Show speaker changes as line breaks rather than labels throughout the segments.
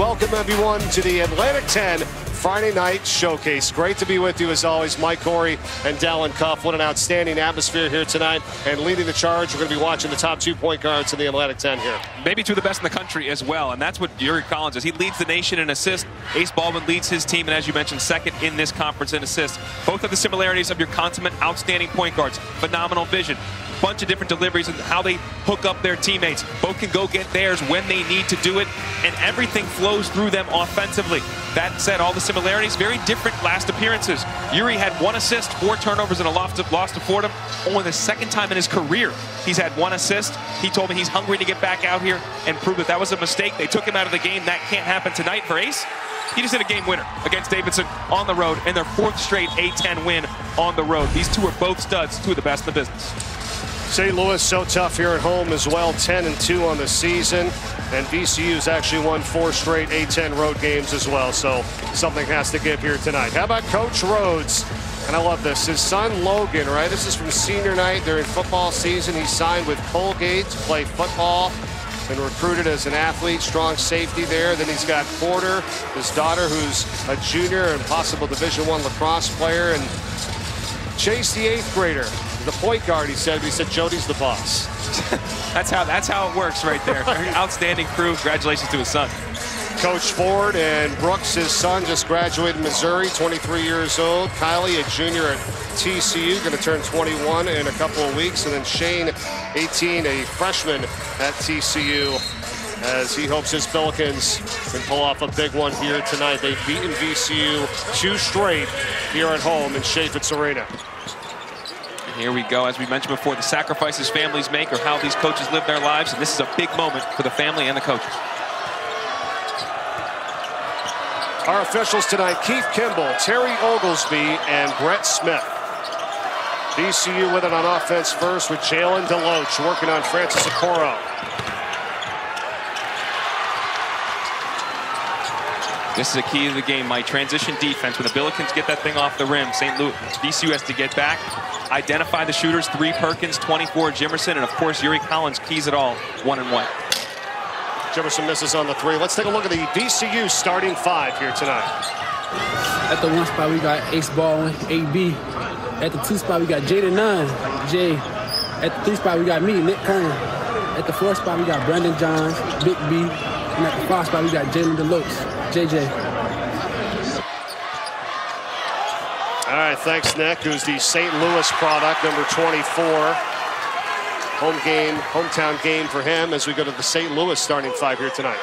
welcome everyone to the Atlantic 10 Friday Night Showcase. Great to be with you as always, Mike Gorey and Dallin Cuff. What an outstanding atmosphere here tonight. And leading the charge, we're going to be watching the top 2 point guards in the Atlantic 10 here.
Maybe 2 of the best in the country as well, and that's what Yuri Collins is. He leads the nation in assists. Ace Baldwin leads his team, and as you mentioned, second in this conference in assists. Both have the similarities of your consummate, outstanding point guards. Phenomenal vision. Bunch of different deliveries and how they hook up their teammates. Both can go get theirs when they need to do it, and everything flows through them offensively. That said, all the similarities, very different last appearances. Yuri had 1 assist, 4 turnovers, and a loss to Fordham. Only the 2nd time in his career he's had 1 assist. He told me he's hungry to get back out here and prove that that was a mistake. They took him out of the game. That can't happen tonight for Ace. He just hit a game winner against Davidson on the road, and their 4th straight A10 win on the road. These 2 are both studs, 2 of the best in the business.
St. Louis so tough here at home as well, 10-2 on the season. And VCU's actually won 4 straight A10 road games as well, so something has to give here tonight. How about Coach Rhodes? And I love this. His son Logan, right? This is from senior night during football season. He signed with Colgate to play football and recruited as an athlete, strong safety there. Then he's got Porter, his daughter, who's a junior and possible Division I lacrosse player. And Chase, the 8th grader. The point guard, he said, but he said Jody's the boss.
That's how it works right there. Outstanding crew. Congratulations to his son.
Coach Ford and Brooks, his son, just graduated Missouri, 23 years old. Kylie, a junior at TCU, going to turn 21 in a couple of weeks. And then Shane, 18, a freshman at TCU, as he hopes his Billikens can pull off a big one here tonight. They've beaten VCU 2 straight here at home in Chaffetz Arena.
Here we go. As we mentioned before, the sacrifices families make are how these coaches live their lives, and this is a big moment for the family and the coaches.
Our officials tonight, Keith Kimball, Terry Oglesby, and Brett Smith. VCU with it on offense first with Jalen DeLoach working on Francis Okoro.
This is a key to the game, Mike. Transition defense. When the Billikens get that thing off the rim, St. Louis, VCU has to get back, identify the shooters, 3 Perkins, 24 Jimerson, and of course Yuri Collins keys it all, 1 and 1.
Jimerson misses on the 3. Let's take a look at the VCU starting 5 here tonight.
At the 1 spot, we got Ace Baldwin, AB. At the 2 spot, we got Jalen Jay. At the 3 spot, we got me, Nick Kerner. At the 4 spot, we got Brandon Johns, Big B. And at the 5 spot, we got Jalen DeLoach, JJ.
All right, thanks, Nick, who's the St. Louis product, number 24. Hometown game for him as we go to the St. Louis starting 5 here tonight.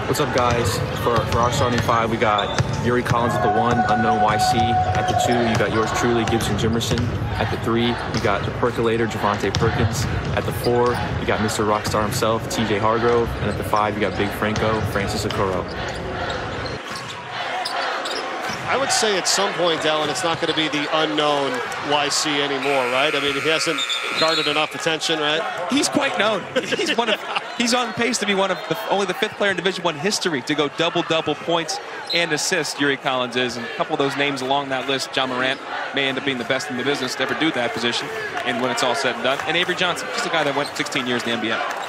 What's up, guys? For our starting 5, we got Yuri Collins at the 1, unknown YC. At the 2, you got yours truly, Gibson Jimerson. At the 3, you got the percolator, Javante Perkins. At the 4, you got Mr. Rockstar himself, TJ Hargrove. And at the 5, you got Big Franco, Francis Okoro.
I would say at some point, Dallin, it's not going to be the unknown YC anymore, right? I mean, he hasn't garnered enough attention, right?
He's quite known. He's on pace to be only the 5th player in Division I history to go double-double points and assists. Yuri Collins is, and a couple of those names along that list, John Morant may end up being the best in the business to ever do that position, and when it's all said and done. And Avery Johnson, just a guy that went 16 years in the NBA.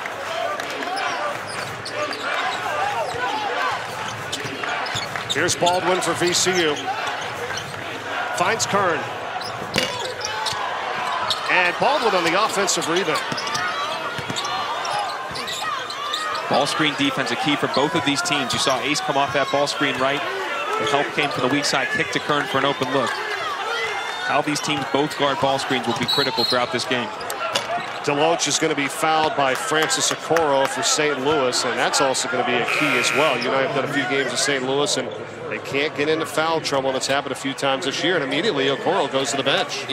Here's Baldwin for VCU. Finds Kern. And Baldwin on the offensive rebound.
Ball screen defense, a key for both of these teams. You saw Ace come off that ball screen right. The help came from the weak side, kick to Kern for an open look. How these teams both guard ball screens will be critical throughout this game.
DeLoach is going to be fouled by Francis Okoro for St. Louis, and that's also going to be a key as well. You and I have done a few games with St. Louis, and they can't get into foul trouble, and it's happened a few times this year, and immediately Okoro goes to the bench.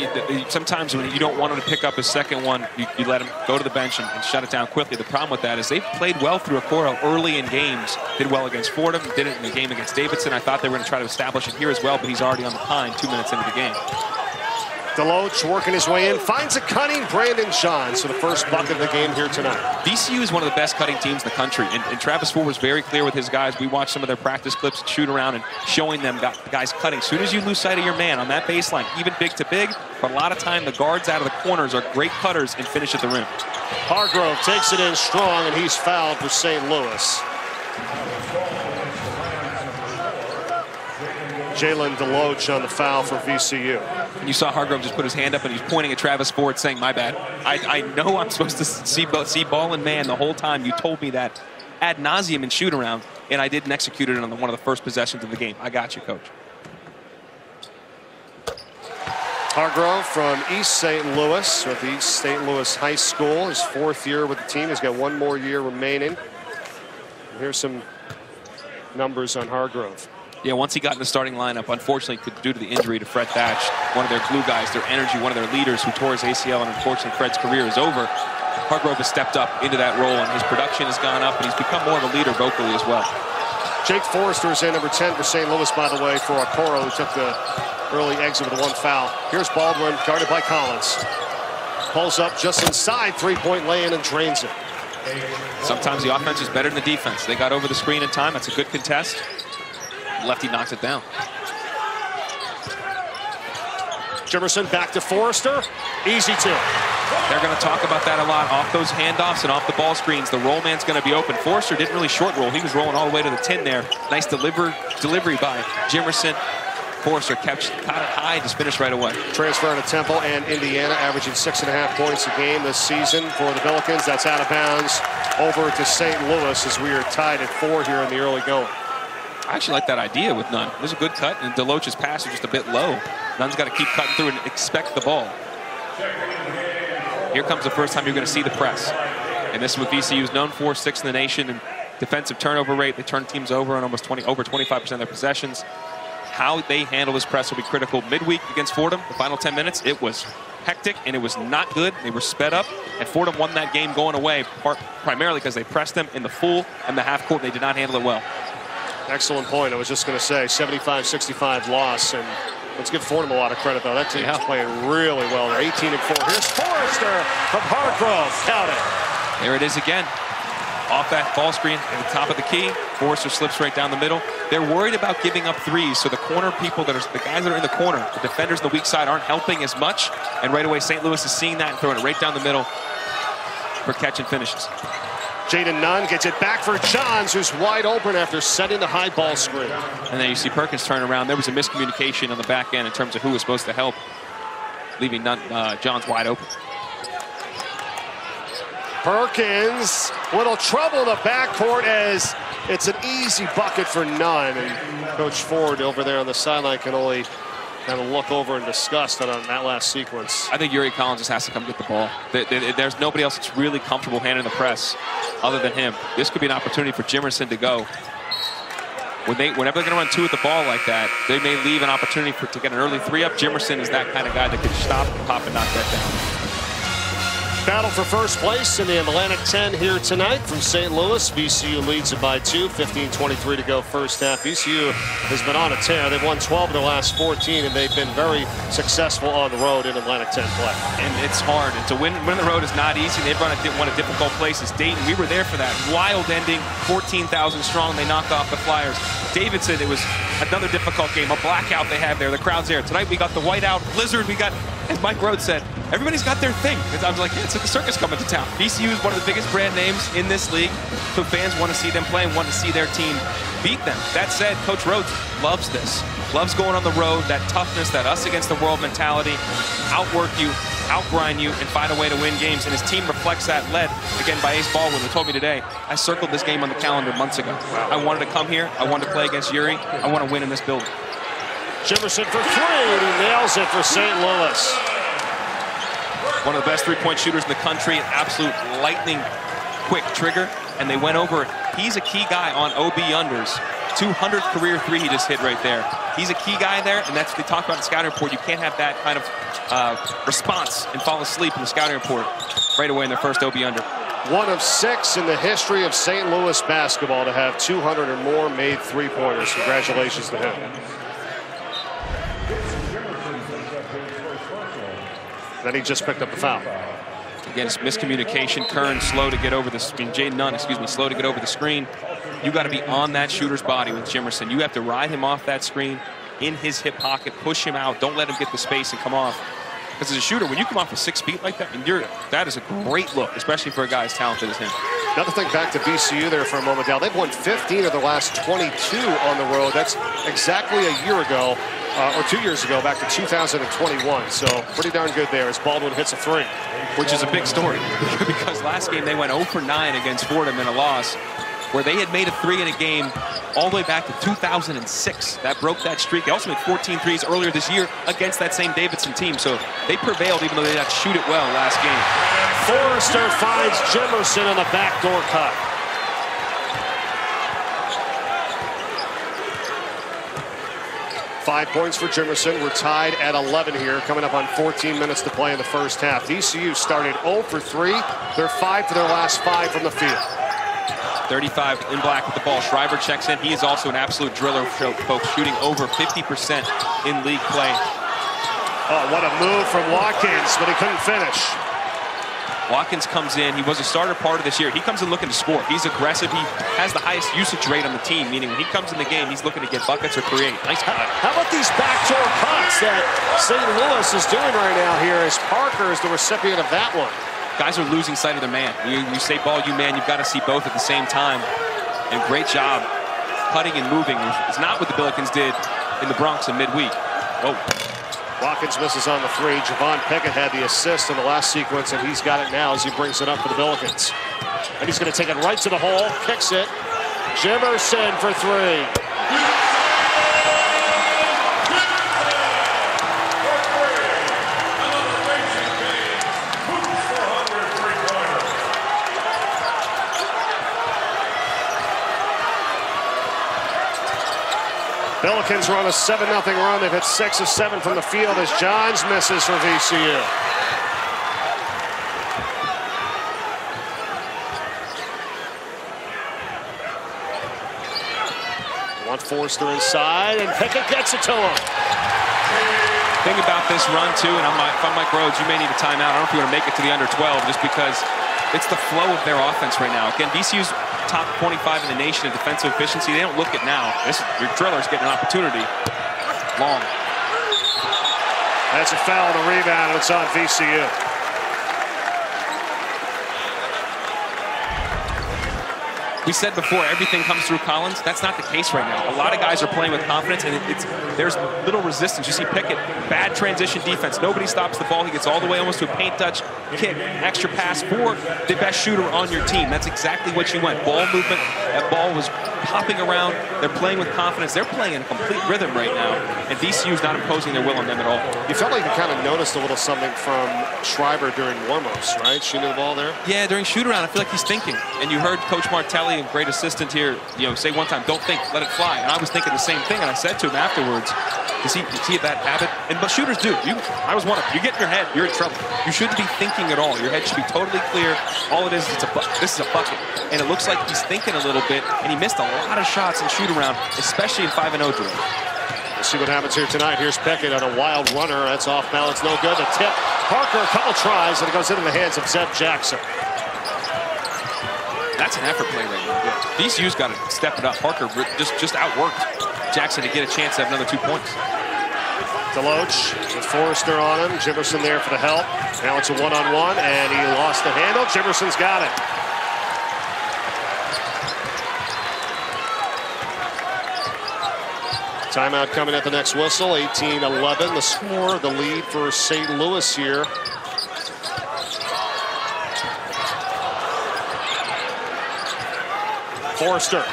Sometimes when you don't want him to pick up his second one, you let him go to the bench and shut it down quickly. The problem with that is they've played well through Okoro early in games. Did well against Fordham, did it in the game against Davidson. I thought they were going to try to establish it here as well, but he's already on the pine 2 minutes into the game.
DeLoach working his way in, finds a cutting Brandon Johns for the first bucket of the game here tonight.
VCU is one of the best cutting teams in the country, and Travis Ford was very clear with his guys. We watched some of their practice clips and shoot around and showing them guys cutting. As soon as you lose sight of your man on that baseline, even big to big, but a lot of time the guards out of the corners are great cutters and finish at the rim.
Hargrove takes it in strong, and he's fouled for St. Louis. Jalen DeLoach on the foul for VCU.
And you saw Hargrove just put his hand up and he was pointing at Travis Ford saying, my bad. I know I'm supposed to see ball and man the whole time. You told me that ad nauseum in shoot around, and I didn't execute it on one of the first possessions of the game. I got you, coach.
Hargrove from East St. Louis with East St. Louis High School. His 4th year with the team. He's got 1 more year remaining. And here's some numbers on Hargrove.
Yeah, once he got in the starting lineup, unfortunately, due to the injury to Fred Thatch, one of their glue guys, their energy, one of their leaders who tore his ACL, and unfortunately Fred's career is over. Hargrove has stepped up into that role, and his production has gone up, and he's become more of a leader vocally as well.
Jake Forrester is in, number 10 for St. Louis, by the way, for Okoro, who took the early exit with 1 foul. Here's Baldwin, guarded by Collins. Pulls up just inside, 3-point lay-in and drains it.
Sometimes the offense is better than the defense. They got over the screen in time. That's a good contest. Lefty knocks it down.
Jimerson back to Forrester. Easy 2.
They're going to talk about that a lot. Off those handoffs and off the ball screens, the roll man's going to be open. Forrester didn't really short roll. He was rolling all the way to the 10 there. Nice delivery by Jimerson. Forrester caught it high, just finished right away.
Transfer to Temple and Indiana, averaging 6.5 points a game this season for the Billikens. That's out of bounds over to St. Louis as we are tied at 4 here in the early going.
I actually like that idea with Nunn. It was a good cut, and DeLoach's pass was just a bit low. Nunn's got to keep cutting through and expect the ball. Here comes the first time you're going to see the press. And this is what VCU is known for, 6th in the nation in defensive turnover rate. They turn teams over on almost over 25% of their possessions. How they handle this press will be critical. Midweek against Fordham, the final 10 minutes, it was hectic and it was not good. They were sped up, and Fordham won that game going away, primarily because they pressed them in the full and the half court. They did not handle it well.
Excellent point. I was just going to say 75-65 loss, and let's give Fordham a lot of credit, though. That team is playing really well. They're 18-4. Here's Forrester from Hargrove. Count it.
There it is again. Off that ball screen at the top of the key, Forrester slips right down the middle. They're worried about giving up threes, so the corner people, the guys that are in the corner, the defenders on the weak side aren't helping as much, and right away St. Louis is seeing that and throwing it right down the middle for catch and finishes.
Jaden Nunn gets it back for Johns, who's wide open after setting the high ball screen.
And then you see Perkins turn around. There was a miscommunication on the back end in terms of who was supposed to help, leaving Johns wide open.
Perkins, little trouble in the backcourt as it's an easy bucket for Nunn. And Coach Ford over there on the sideline can only kind of look over in disgust on that last sequence.
I think Yuri Collins just has to come get the ball. There's nobody else that's really comfortable handling the press other than him. This could be an opportunity for Jimerson to go. Whenever they're going to run 2 at the ball like that, they may leave an opportunity to get an early 3 up. Jimerson is that kind of guy that can stop, pop, and knock that down.
Battle for first place in the Atlantic 10 here tonight from St. Louis. VCU leads it by 2, 15-23 to go first half. VCU has been on a tear. They've won 12 of their last 14, and they've been very successful on the road in Atlantic 10 play.
And it's hard. And to win the road is not easy. They've run one of difficult places. Dayton, we were there for that. Wild ending, 14,000 strong. They knocked off the Flyers. David said it was another difficult game, a blackout they have there. The crowd's there. Tonight we got the whiteout blizzard. We got, as Mike Rhodes said, everybody's got their thing. I was like, yeah, it's like the circus coming to town. VCU is one of the biggest brand names in this league, so fans want to see them play and want to see their team beat them. That said, Coach Rhodes loves this. Loves going on the road, that toughness, that us against the world mentality, outwork you, outgrind you, and find a way to win games. And his team reflects that, led, again, by Ace Baldwin, who told me today, I circled this game on the calendar months ago. I wanted to come here. I wanted to play against Yuri. I want to win in this building.
Jimerson for 3, and he nails it for St. Louis.
One of the best three-point shooters in the country, an absolute lightning quick trigger, and they went over. He's a key guy on OB unders. 200th career 3 he just hit right there. He's a key guy there, and that's what they talk about in the scouting report. You can't have that kind of response and fall asleep in the scouting report right away in their first OB under.
One of 6 in the history of St. Louis basketball to have 200 or more made three-pointers. Congratulations to him. Then he just picked up the foul.
Again, it's miscommunication. Kern slow to get over the screen. Jaden Nunn, excuse me, slow to get over the screen. You got to be on that shooter's body with Jimerson. You have to ride him off that screen in his hip pocket, push him out. Don't let him get the space and come off. Because as a shooter, when you come off with 6 feet like that, and that is a great look, especially for a guy as talented as him.
Another thing back to VCU there for a moment, Dal. They've won 15 of the last 22 on the road. That's exactly a year ago, or 2 years ago, back to 2021. So pretty darn good there as Baldwin hits a three.
Which is a big story because last game they went 0 for 9 against Fordham in a loss, where they had made a three in a game all the way back to 2006. That broke that streak. They also made 14 threes earlier this year against that same Davidson team. So they prevailed even though they did not shoot it well last game.
Forrester finds Jimerson on the backdoor cut. Five points for Jimerson. We're tied at 11 here, coming up on 14 minutes to play in the first half. VCU started 0 for 3. They're 5 for their last 5 from the field.
35 in black with the ball. Schreiber checks in. He is also an absolute driller, folks, shooting over 50% in league play.
Oh, what a move from Watkins, but he couldn't finish.
Watkins comes in. He was a starter part of this year. He comes in looking to score. He's aggressive. He has the highest usage rate on the team, meaning when he comes in the game, he's looking to get buckets or create. Nice cut.
How about these backdoor cuts that St. Louis is doing right now here as Parker is the recipient of that one?
Guys are losing sight of their man. You say ball, you man, you've got to see both at the same time. And great job cutting and moving. It's not what the Billikens did in the Bronx in midweek. Oh.
Watkins misses on the three. Javon Pickett had the assist in the last sequence, and he's got it now as he brings it up for the Billikens. And he's going to take it right to the hole, kicks it. Jimerson for three. Billikens run a 7-0 run. They've hit 6 of 7 from the field as Johns misses for VCU. Want Forrester inside, and Pickett gets it to him.
Thing about this run, too, and if I'm Mike Rhodes, you may need a timeout. I don't know if you want to make it to the under 12 just because it's the flow of their offense right now. Again, VCU's top 25 in the nation in defensive efficiency. They don't look it now. Your driller's getting an opportunity. Long.
That's a foul on the rebound, and it's on VCU.
We said before, everything comes through Collins. That's not the case right now. A lot of guys are playing with confidence, and there's little resistance. You see Pickett, bad transition defense. Nobody stops the ball. He gets all the way almost to a paint touch, kick, extra pass for the best shooter on your team. That's exactly what you want. Ball movement. That ball was popping around. They're playing with confidence. They're playing in a complete rhythm right now, and VCU's not imposing their will on them at all.
You felt like you kind of noticed a little something from Schreiber during warm-ups, right? Shooting the ball there?
Yeah, during shoot-around, I feel like he's thinking. And you heard Coach Martelli, a great assistant here, say one time, don't think, let it fly. And I was thinking the same thing, and I said to him afterwards, does he have that habit? But shooters do. I was one of them. You get in your head, you're in trouble. You shouldn't be thinking at all. Your head should be totally clear. All it is a bucket. This is a bucket. And it looks like he's thinking a little bit, and he missed a lot of shots in shoot-around, especially in 5-0 drill.
We'll see what happens here tonight. Here's Pickett on a wild runner. That's off balance, no good. The tip. Parker, a couple tries, and it goes into the hands of Zeb Jackson.
That's an effort play right now. Yeah. VCU's got to step it up. Parker just outworked Jackson to get a chance to have another 2 points.
DeLoach with Forrester on him. Jimerson there for the help. Now it's a one-on-one, and he lost the handle. Jimerson's got it. Timeout coming at the next whistle. 18-11, the score, the lead for St. Louis here. Forrester.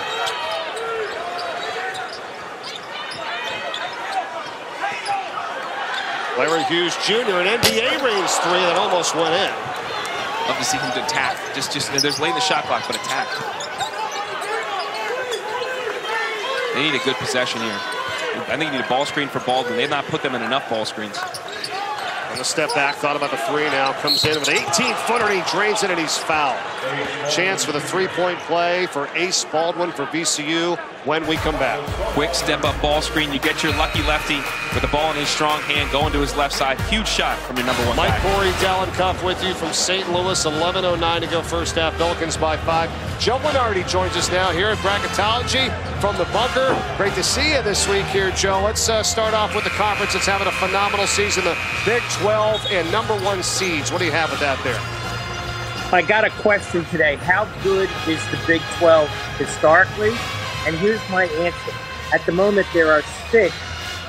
Larry Hughes Jr., an NBA range three that almost went in.
Love to see him attack. Just there's late in the shot clock, but attack. They need a good possession here. I think you need a ball screen for Baldwin. They've not put them in enough ball screens.
On the step back, thought about the three now. Comes in with an 18-footer, and he drains it, and he's fouled. Chance for the three-point play for Ace Baldwin for VCU when we come back.
Quick step-up ball screen. You get your lucky lefty with the ball in his strong hand going to his left side. Huge shot from your number one
Mike
guy.
Corey, Dallin Cuff with you from St. Louis. 11:09 to go first half. Billikens by 5. Joe Winardi joins us now here at Bracketology from the bunker. Great to see you this week here, Joe. Let's start off with the conference. It's having a phenomenal season. The Big 12 and #1 seeds. What do you have with that there?
I got a question today. How good is the Big 12 historically? And here's my answer. At the moment, there are 6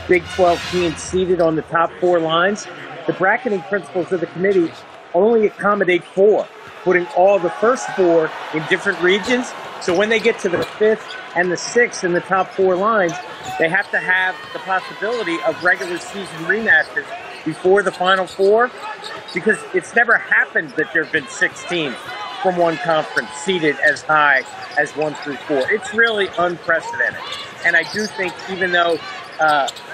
Big 12 teams seated on the top 4 lines. The bracketing principles of the committee only accommodate 4, putting all the first 4 in different regions. So when they get to the 5th and the 6th in the top 4 lines, they have to have the possibility of regular season rematches before the Final Four, because it's never happened that there have been 6 teams from one conference seated as high as 1 through 4. It's really unprecedented. And I do think even though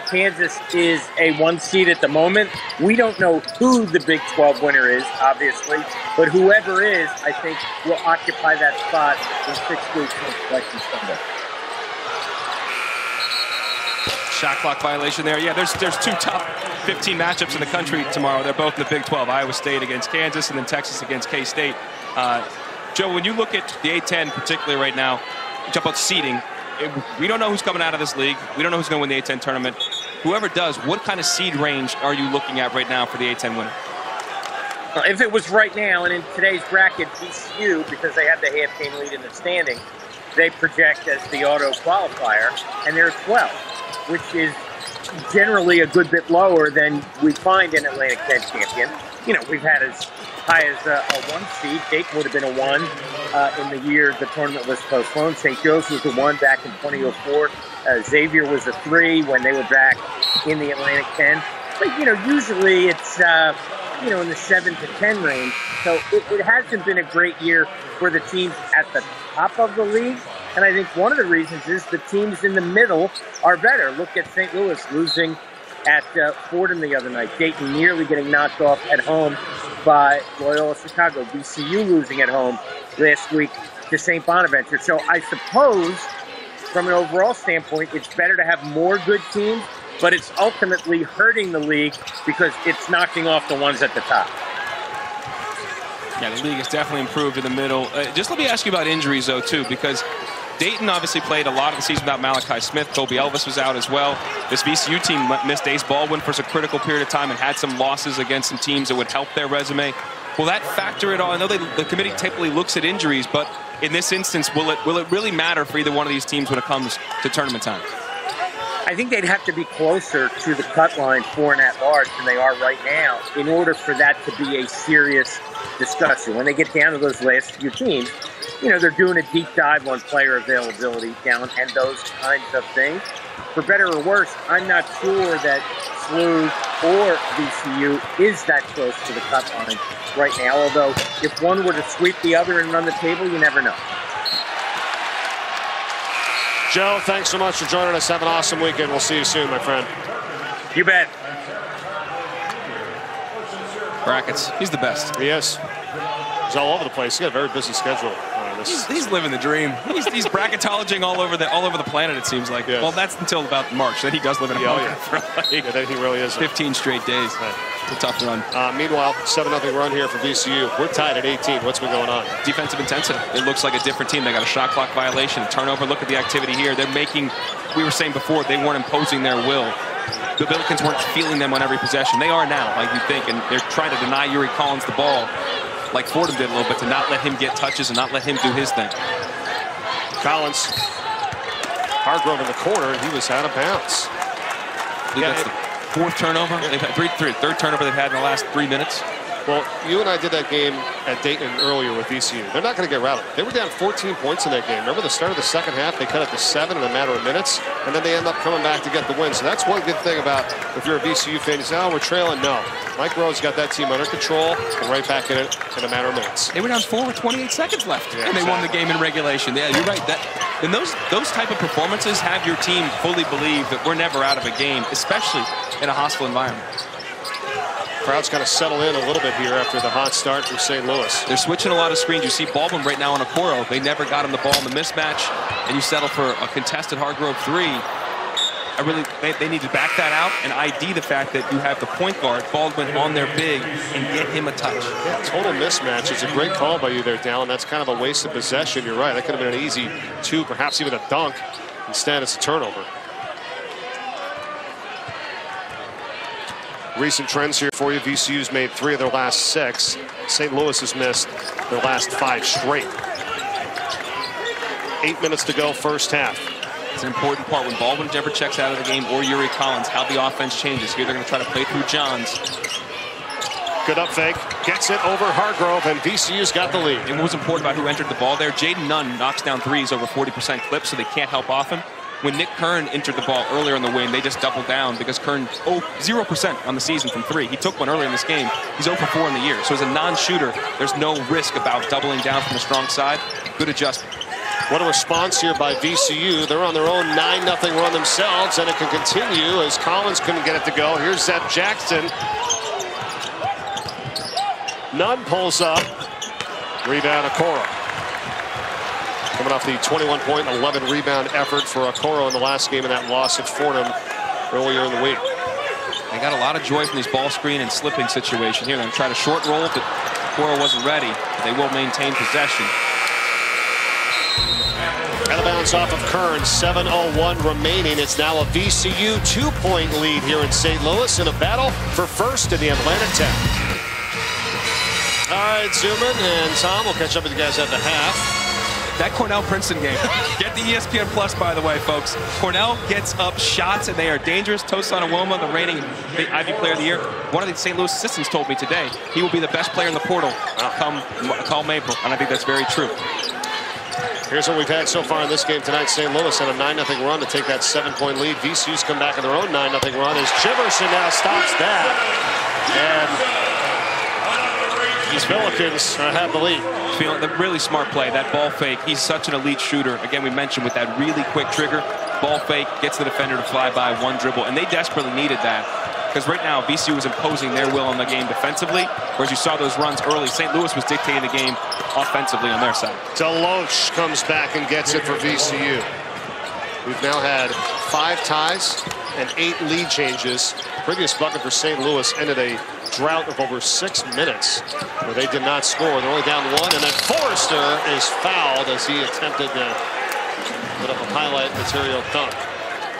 Kansas is a 1 seed at the moment, we don't know who the Big 12 winner is, obviously, but whoever is, I think, will occupy that spot in 6 weeks from Election Sunday.
Shot clock violation there. Yeah, there's 2 top 15 matchups in the country tomorrow. They're both in the Big 12. Iowa State against Kansas and then Texas against K-State. Joe, when you look at the A-10 particularly right now, you talk about seeding. We don't know who's coming out of this league. We don't know who's going to win the A-10 tournament. Whoever does, what kind of seed range are you looking at right now for the A-10 winner?
If it was right now, and in today's bracket, VCU, because they have the half-game lead in the standing, they project as the auto qualifier, and they're 12, which is generally a good bit lower than we find in Atlantic 10 champion. You know, we've had as high as a 1 seed. Dayton would have been a 1 in the year the tournament was postponed. St. Joe's was a 1 back in 2004. Xavier was a 3 when they were back in the Atlantic 10. But, you know, usually it's, you know, in the 7 to 10 range. So it hasn't been a great year for the teams at the top of the league. And I think one of the reasons is the teams in the middle are better. Look at St. Louis losing at Fordham the other night. Dayton nearly getting knocked off at home by Loyola Chicago. VCU losing at home last week to St. Bonaventure. So I suppose from an overall standpoint, it's better to have more good teams, but it's ultimately hurting the league because it's knocking off the ones at the top.
Yeah, the league has definitely improved in the middle. Just let me ask you about injuries, though, too, because Dayton obviously played a lot of the season without Malachi Smith. Kobe Elvis was out as well. This VCU team missed Ace Baldwin for a critical period of time and had some losses against some teams that would help their resume. Will that factor at all? I know the committee typically looks at injuries, but in this instance, will it really matter for either one of these teams when it comes to tournament time?
I think they'd have to be closer to the cut line for an at-large than they are right now in order for that to be a serious discussion. When they get down to those last few teams, you know, they're doing a deep dive on player availability down and those kinds of things. For better or worse, I'm not sure that SLU or VCU is that close to the cut line right now, although if one were to sweep the other and run the table, you never know.
Joe, thanks so much for joining us. Have an awesome weekend. We'll see you soon, my friend.
You bet.
Brackets. He's the best.
He is. He's all over the place. He's got a very busy schedule.
He's living the dream. He's bracketologing all over the planet, it seems like. Yes. Well, that's until about March. Then he does live in a bunker for like
then he really is.
15 straight days. Right. It's a tough run.
Meanwhile, 7-0 run here for VCU. We're tied at 18. What's been going on?
Defensive intensity. It looks like a different team. They got a shot clock violation, a turnover. Look at the activity here. They're making, we were saying before, they weren't imposing their will. The Billikens weren't feeling them on every possession. They are now, like you think, and they're trying to deny Yuri Collins the ball, like Fordham did a little bit, to not let him get touches and not let him do his thing.
Collins, Hargrove in the corner, and he was out of bounds.
I believe that's the 4th turnover. They've had third turnover they've had in the last 3 minutes.
Well, you and I did that game at Dayton earlier with VCU. They're not going to get rattled. They were down 14 points in that game. Remember the start of the second half? They cut it to 7 in a matter of minutes, and then they end up coming back to get the win. So that's one good thing about if you're a VCU fan. You say, oh, we're trailing. No. Mike Rhodes got that team under control and right back in it in a matter of minutes.
They were down 4 with 28 seconds left, and they won the game in regulation. Yeah, you're right. And those type of performances have your team fully believe that we're never out of a game, especially in a hostile environment.
Crowd's kind of settle in a little bit here after the hot start from St. Louis.
They're switching a lot of screens. You see Baldwin right now on a Coro. They never got him the ball in the mismatch, and you settle for a contested Hargrove 3. They need to back that out and ID the fact that you have the point guard, Baldwin, on their big and get him a touch.
Yeah, total mismatch. It's a great call by you there, Dallin. That's kind of a waste of possession. You're right. That could have been an easy 2, perhaps even a dunk. Instead, it's a turnover. Recent trends here for you. VCU's made 3 of their last 6. St. Louis has missed their last 5 straight. 8 minutes to go, first half.
It's an important part when Baldwin Jr checks out of the game, or Yuri Collins, how the offense changes. Here they're going to try to play through Johns.
Good up fake, gets it over Hargrove, and VCU's got the lead.
And what was important about who entered the ball there, Jaden Nunn knocks down threes over 40% clip, so they can't help off him. When Nick Kern entered the ball earlier in the win, they just doubled down because Kern, 0% on the season from 3. He took one earlier in this game. He's 0 for 4 in the year. So as a non-shooter, there's no risk about doubling down from the strong side. Good adjustment.
What a response here by VCU. They're on their own 9-0 run themselves, and it can continue as Collins couldn't get it to go. Here's Zeb Jackson. Nunn pulls up. Rebound, Okoro. Coming off the 21-point, 11-rebound effort for Okoro in the last game in that loss at Fordham earlier in the week.
They got a lot of joy from these ball screen and slipping situation here. They're going to try to short roll, but Okoro wasn't ready. They will maintain possession.
Out of bounds off of Kern, 7:01 remaining. It's now a VCU 2-point lead here in St. Louis in a battle for first in the Atlantic 10. All right, Zuman and Tom will catch up with you guys at the half.
That Cornell-Princeton game. Get the ESPN Plus, by the way, folks. Cornell gets up shots, and they are dangerous. Tosin Awoma, the reigning Ivy Player of the Year. One of the St. Louis assistants told me today he will be the best player in the portal come April, and I think that's very true.
Here's what we've had so far in this game tonight. St. Louis on a 9-0 run to take that 7-point lead. VCU's come back on their own 9-0 run as Jimerson now stops that. And these Pelicans have the lead.
Feeling the really smart play, that ball fake. He's such an elite shooter. Again, we mentioned with that really quick trigger, ball fake, gets the defender to fly by one dribble, and they desperately needed that. Because right now, VCU was imposing their will on the game defensively, whereas you saw those runs early. St. Louis was dictating the game offensively on their side.
DeLoach comes back and gets it for VCU. We've now had 5 ties and 8 lead changes. Previous bucket for St. Louis ended a drought of over 6 minutes where they did not score. They're only down 1, and then Forrester is fouled as he attempted to put up a highlight material dunk.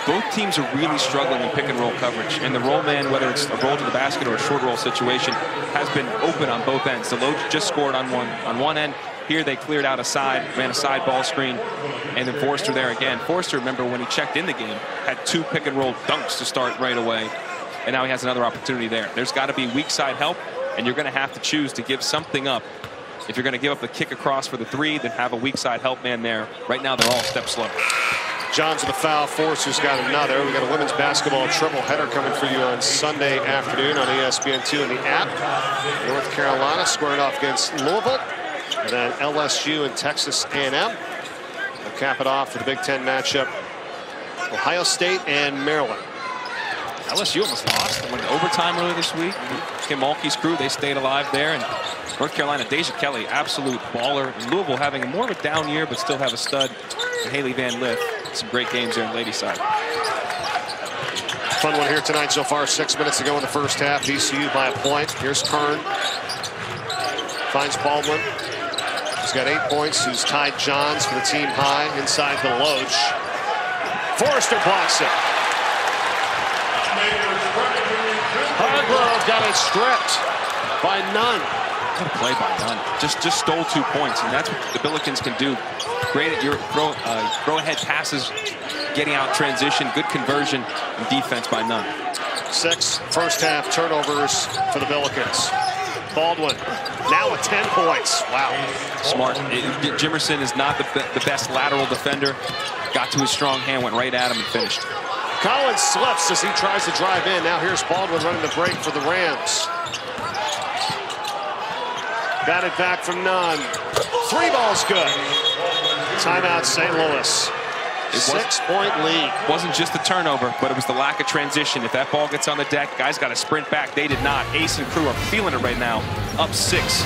Both teams are really struggling in pick-and-roll coverage, and the roll man, whether it's a roll to the basket or a short roll situation, has been open on both ends. DeLoach just scored on one end. Here they cleared out a side, ran a side ball screen, and then Forrester there again. Forrester, remember when he checked in the game, had 2 pick-and-roll dunks to start right away, and now he has another opportunity there. There's got to be weak side help, and you're going to have to choose to give something up. If you're going to give up the kick across for the 3, then have a weak side help man there. Right now, they're all a step slow.
Johns with a foul. Forrester's got another. We got a women's basketball triple header coming for you on Sunday afternoon on ESPN2 and the app. North Carolina squaring off against Louisville, and then LSU and Texas A&M. We'll cap it off for the Big Ten matchup. Ohio State and Maryland.
LSU almost lost. They went to overtime earlier this week. Kim Mulkey's crew, they stayed alive there. And North Carolina, Deja Kelly, absolute baller. And Louisville having more of a down year, but still have a stud. And Haley Van Lith, some great games there in ladies side.
Fun one here tonight so far. 6 minutes to go in the first half. VCU by a point. Here's Kern. Finds Baldwin. He's got 8 points. He's tied Johns for the team high inside DeLoach. Forrester blocks it. Hargrove got it stripped by Nunn.
Good play by Nunn. Just stole 2 points, and that's what the Billikens can do. Great at your throw-ahead passes, getting out transition, good conversion, and defense by Nunn.
6 first-half turnovers for the Billikens. Baldwin now with 10 points. Wow.
Smart. Jimerson is not the best lateral defender. Got to his strong hand, went right at him, and finished.
Collins slips as he tries to drive in. Now here's Baldwin running the break for the Rams. Got it back from Nunn. 3 balls good. Timeout St. Louis. 6-point lead.
Wasn't just the turnover, but it was the lack of transition. If that ball gets on the deck, guys got to sprint back. They did not. Ace and crew are feeling it right now. Up 6.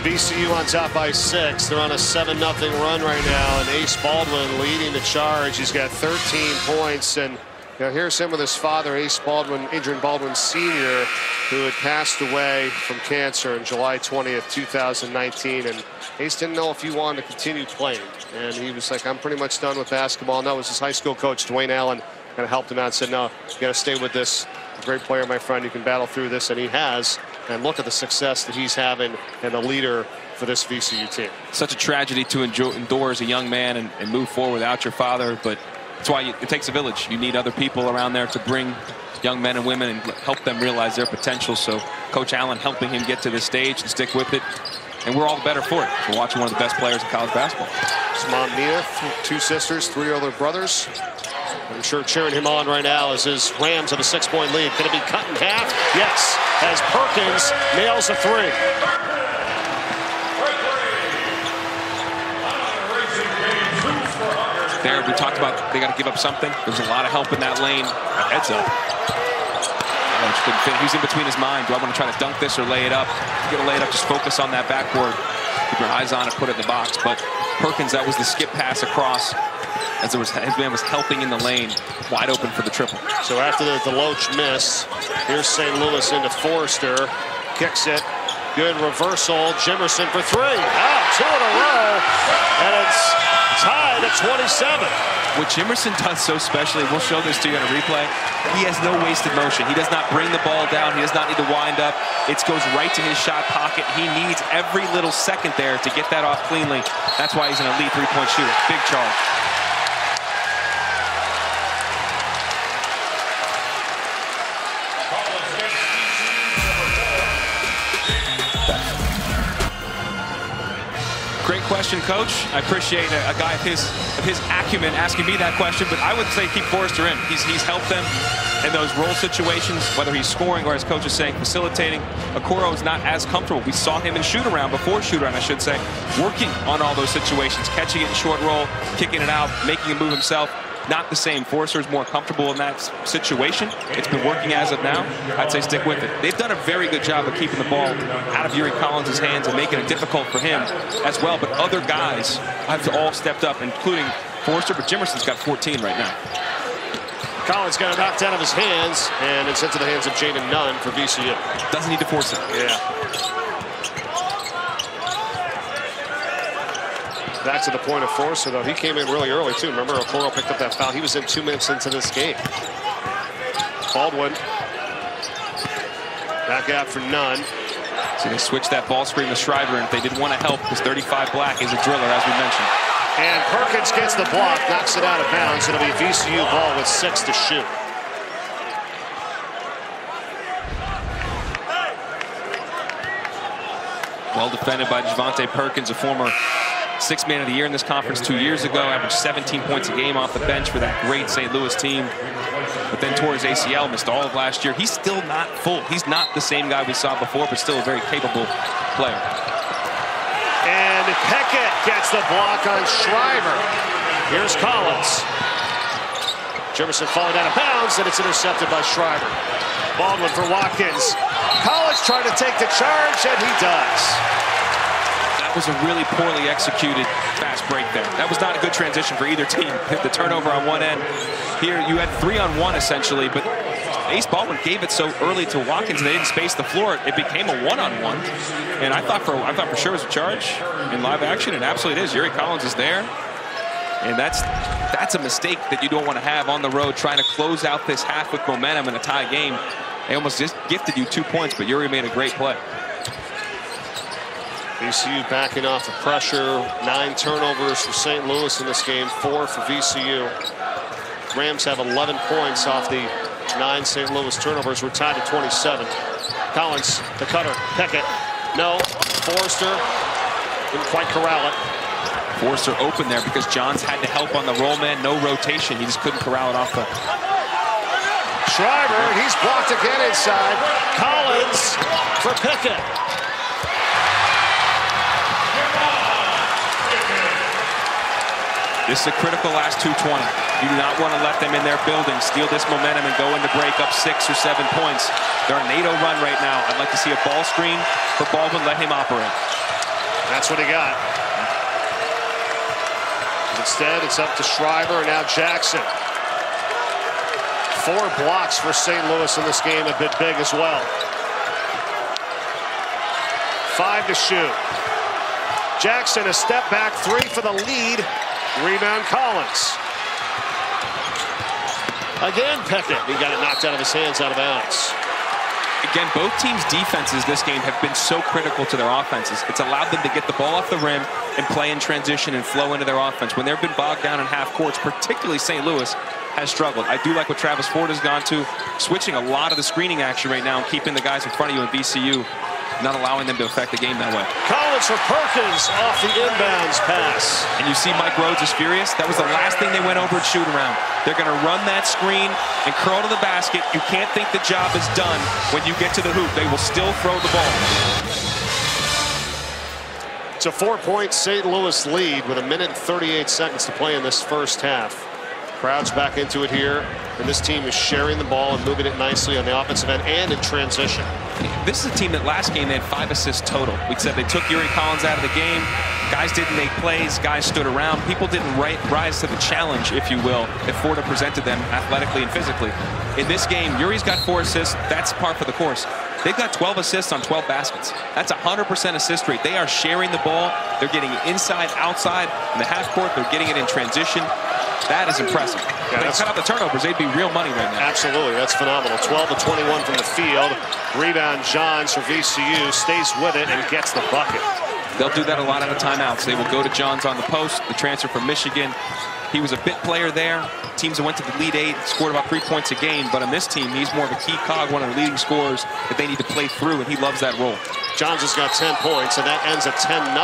VCU on top by 6. They're on a 7-0 run right now, and Ace Baldwin leading the charge. He's got 13 points, and here's him with his father, Ace Baldwin, Adrian Baldwin Sr., who had passed away from cancer on July 20th, 2019. And Ace didn't know if he wanted to continue playing. And he was like, I'm pretty much done with basketball. And that was his high school coach, Dwayne Allen, kind of helped him out and said, no, you got to stay with this. A great player, my friend. You can battle through this, and he has. And look at the success that he's having and the leader for this VCU team.
Such a tragedy to endure as a young man and move forward without your father, but that's why it takes a village. You need other people around there to bring young men and women and help them realize their potential. So Coach Allen helping him get to this stage and stick with it. And we're all the better for it. We're watching one of the best players in college basketball.
His mom, Nina, 2 sisters, 3 other brothers. I'm sure cheering him on right now as his Rams have a 6-point lead. Can it be cut in half? Yes, as Perkins nails a 3.
There, we talked about they got to give up something. There's a lot of help in that lane. Heads up. He's in between his mind. Do I want to try to dunk this or lay it up? If you're going to lay it up, just focus on that backboard. Keep your eyes on it, put it in the box. But Perkins, that was the skip pass across as his man was helping in the lane, wide open for the triple.
So after the DeLoach miss, here's St. Louis into Forrester. Kicks it. Good reversal. Jimerson for 3. 2 in a row. And it's tied at 27.
What Jimerson does so specially, we'll show this to you on a replay, he has no wasted motion. He does not bring the ball down. He does not need to wind up. It goes right to his shot pocket. He needs every little second there to get that off cleanly. That's why he's an elite 3-point shooter. Big charge. Great question, Coach. I appreciate a guy of his acumen asking me that question, but I would say keep Forrester in. He's helped them in those role situations, whether he's scoring or, as Coach is saying, facilitating. Okoro is not as comfortable. We saw him in shoot-around, before shoot-around, I should say, working on all those situations, catching it in short roll, kicking it out, making a move himself. Not the same. Forrester is more comfortable in that situation. It's been working as of now. I'd say stick with it. They've done a very good job of keeping the ball out of Yuri Collins' hands and making it difficult for him as well. But other guys have all stepped up, including Forrester. But Jimerson's got 14 right now.
Collins got it knocked out of his hands, and it's into the hands of Jaden Nunn for VCU.
Doesn't need to force it.
Yeah. Back to the point of Forrester, though. He came in really early, too. Remember, Okoro picked up that foul. He was in 2 minutes into this game. Baldwin. Back out for Nunn.
So they switched that ball screen to Shriver, and if they didn't want to help, because 35 Black is a driller, as we mentioned.
And Perkins gets the block, knocks it out of bounds. It'll be VCU ball with 6 to shoot.
Well defended by Javante Perkins, a former 6th man of the year in this conference 2 years ago, averaged 17 points a game off the bench for that great St. Louis team. But then tore his ACL, missed all of last year. He's still not full. He's not the same guy we saw before, but still a very capable player.
And Peckett gets the block on Shriver. Here's Collins. Jimerson falling out of bounds, and it's intercepted by Shriver. Baldwin for Watkins. Collins trying to take the charge, and he does.
That was a really poorly executed fast break there. That was not a good transition for either team. The turnover on one end. Here you had 3-on-1 essentially, but Ace Baldwin gave it so early to Watkins and they didn't space the floor. It became a 1-on-1. And I thought for sure it was a charge in live action, and absolutely it is. Yuri Collins is there. And that's a mistake that you don't want to have on the road, trying to close out this half with momentum in a tie game. They almost just gifted you 2 points, but Yuri made a great play.
VCU backing off the pressure. 9 turnovers for St. Louis in this game, 4 for VCU. Rams have 11 points off the 9 St. Louis turnovers. We're tied at 27. Collins, the cutter, Peckett. No. Forrester didn't quite corral it.
Forrester open there because Johns had to help on the roll man. No rotation. He just couldn't corral it off the...
Shriver, he's blocked again inside. Collins for Peckett.
This is a critical last 2:20. You do not want to let them in their building, steal this momentum, and go into break up 6 or 7 points. They're on an 8-0 run right now. I'd like to see a ball screen for Baldwin. Let him operate.
That's what he got. Instead, it's up to Shriver and now Jackson. 4 blocks for St. Louis in this game, a bit big as well. 5 to shoot. Jackson, a step back 3 for the lead. Rebound Collins. Again, Peckett. He got it knocked out of his hands, out of bounds.
Again, both teams' defenses this game have been so critical to their offenses. It's allowed them to get the ball off the rim and play in transition and flow into their offense. When they've been bogged down in half courts, particularly St. Louis has struggled. I do like what Travis Ford has gone to, switching a lot of the screening action right now and keeping the guys in front of you in VCU, not allowing them to affect the game that way.
Collins for Perkins off the inbounds pass.
And you see Mike Rhodes is furious. That was the last thing they went over at shoot around. They're going to run that screen and curl to the basket. You can't think the job is done when you get to the hoop. They will still throw the ball.
It's a 4-point St. Louis lead with 1 minute and 38 seconds to play in this first half. Crowd's back into it here, and this team is sharing the ball and moving it nicely on the offensive end and in transition.
This is a team that last game they had 5 assists total. We said they took Yuri Collins out of the game. Guys didn't make plays. Guys stood around. People didn't rise to the challenge, if you will, that Ford presented them athletically and physically. In this game, Yuri's got 4 assists. That's par for the course. They've got 12 assists on 12 baskets. That's 100% assist rate. They are sharing the ball. They're getting it inside, outside. In the half court, they're getting it in transition. That is impressive.
Yeah,
if they cut out the turnovers, they'd be real money right now.
Absolutely, that's phenomenal. 12 of 21 from the field. Rebound Johns for VCU, stays with it and gets the bucket.
They'll do that a lot out of timeouts. They will go to Johns on the post, the transfer from Michigan. He was a bit player there. Teams that went to the lead 8 scored about 3 points a game, but on this team, he's more of a key cog, one of the leading scorers that they need to play through, and he loves that role.
Johns has got 10 points, and that ends a 10-0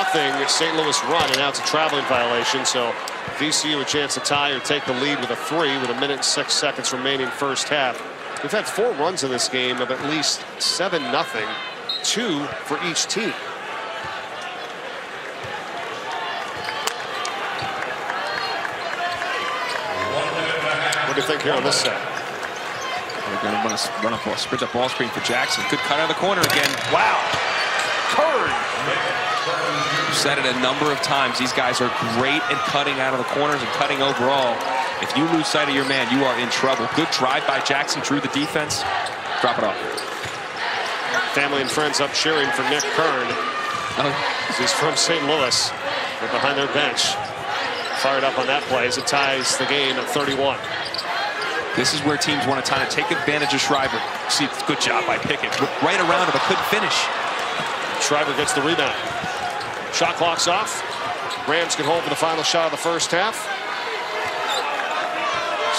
St. Louis run, and now it's a traveling violation, so VCU a chance to tie or take the lead with a 3 with 1 minute and 6 seconds remaining first half. We've had 4 runs in this game of at least 7-0, 2 for each team. What do you think here on this set?
They're going to run a sprint up ball screen for Jackson. Good cut out of the corner again.
Wow. Curry.
I've said it a number of times. These guys are great at cutting out of the corners and cutting overall. If you lose sight of your man, you are in trouble. Good drive by Jackson, drew the defense. Drop it off.
Family and friends up cheering for Nick Kern. He's from St. Louis. They're behind their bench. Fired up on that play as it ties the game at 31.
This is where teams want to kind of take advantage of Schreiber. See, good job by Pickett. Right around him, but couldn't finish.
Schreiber gets the rebound. Shot clock's off. Rams can hold for the final shot of the first half.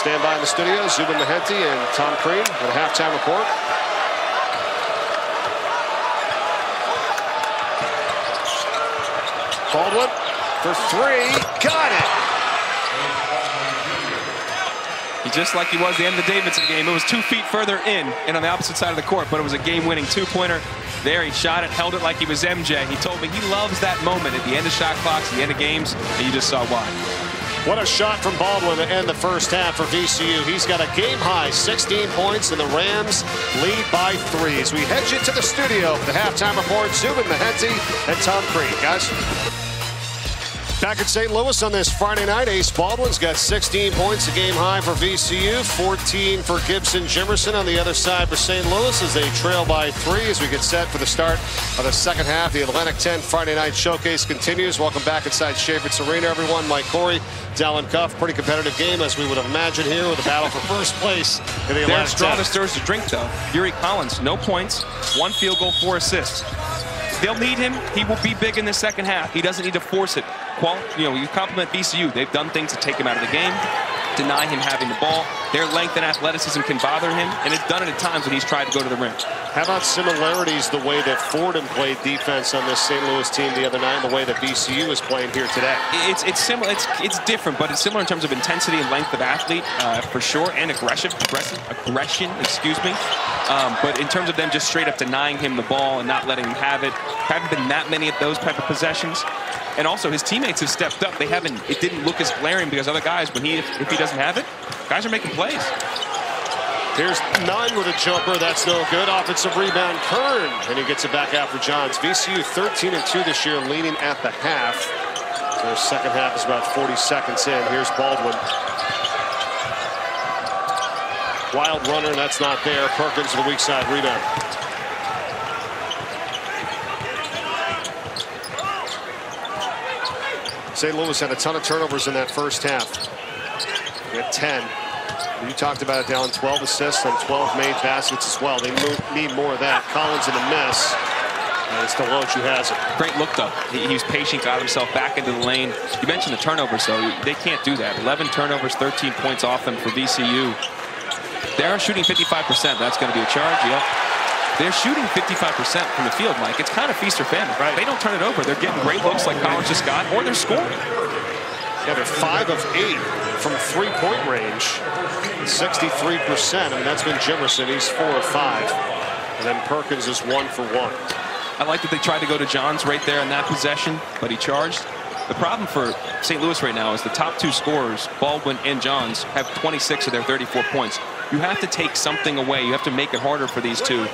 Stand by in the studio, Zubin Mehenti and Tom Crean with a halftime report. Baldwin for 3, got it.
Just like he was the end of the Davidson game, it was 2 feet further in and on the opposite side of the court, but it was a game-winning 2-pointer. There he shot it, held it like he was MJ. He told me he loves that moment at the end of shot clocks, the end of games, and you just saw why.
What a shot from Baldwin to end the first half for VCU. He's got a game-high 16 points, and the Rams lead by 3. As we head you to the studio for the halftime report, Zubin Mehenti and Tom Crean. Guys. Back at St. Louis on this Friday night, Ace Baldwin's got 16 points, a game high for VCU, 14 for Gibson Jimerson on the other side for St. Louis as they trail by 3 as we get set for the start of the second half. The Atlantic 10 Friday night showcase continues. Welcome back inside Chaffetz Arena, everyone. Mike Corey, Dallin Cuff. Pretty competitive game as we would have imagined here with a battle for first place in the Atlantic 10.
Their strongest stirs to drink, though. Yuri Collins, no points, 1 field goal, 4 assists. They'll need him. He will be big in the second half. He doesn't need to force it. You compliment VCU. They've done things to take him out of the game, deny him having the ball. Their length and athleticism can bother him, and it's done it at times when he's tried to go to the rim.
How about similarities the way that Fordham played defense on this St. Louis team the other night and the way that VCU is playing here today?
It's similar. It's different, but it's similar in terms of intensity and length of athlete for sure, and aggression. Excuse me. But in terms of them just straight up denying him the ball and not letting him have it, haven't been that many of those type of possessions. And also his teammates have stepped up. It didn't look as glaring because other guys, if he doesn't have it, guys are making plays.
Here's Nunn with a jumper. That's no good. Offensive rebound, Kern. And he gets it back out for Johns. VCU 13-2 this year, leading at the half. Their second half is about 40 seconds in. Here's Baldwin. Wild runner, and that's not there. Perkins with a weak side rebound. St. Louis had a ton of turnovers in that first half. They had 10. You talked about it, Dallin. 12 assists and 12 made baskets as well. They need more of that. Collins in the miss. And it's DeLoach who has it.
Great look, though. He was patient, got himself back into the lane. You mentioned the turnovers, though. They can't do that. 11 turnovers, 13 points off them for VCU. They're shooting 55%. That's going to be a charge. Yep. They're shooting 55% from the field, Mike. It's kind of feast or famine.
Right.
They don't turn it over. They're getting great looks like Collins just got, or they're scoring.
Yeah, they're 5 of 8 from three-point range. 63%. I mean, that's been Jimerson. He's 4 of 5. And then Perkins is 1 for 1.
I like that they tried to go to Johns right there in that possession, but he charged. The problem for St. Louis right now is the top 2 scorers, Baldwin and Johns, have 26 of their 34 points. You have to take something away. You have to make it harder for these two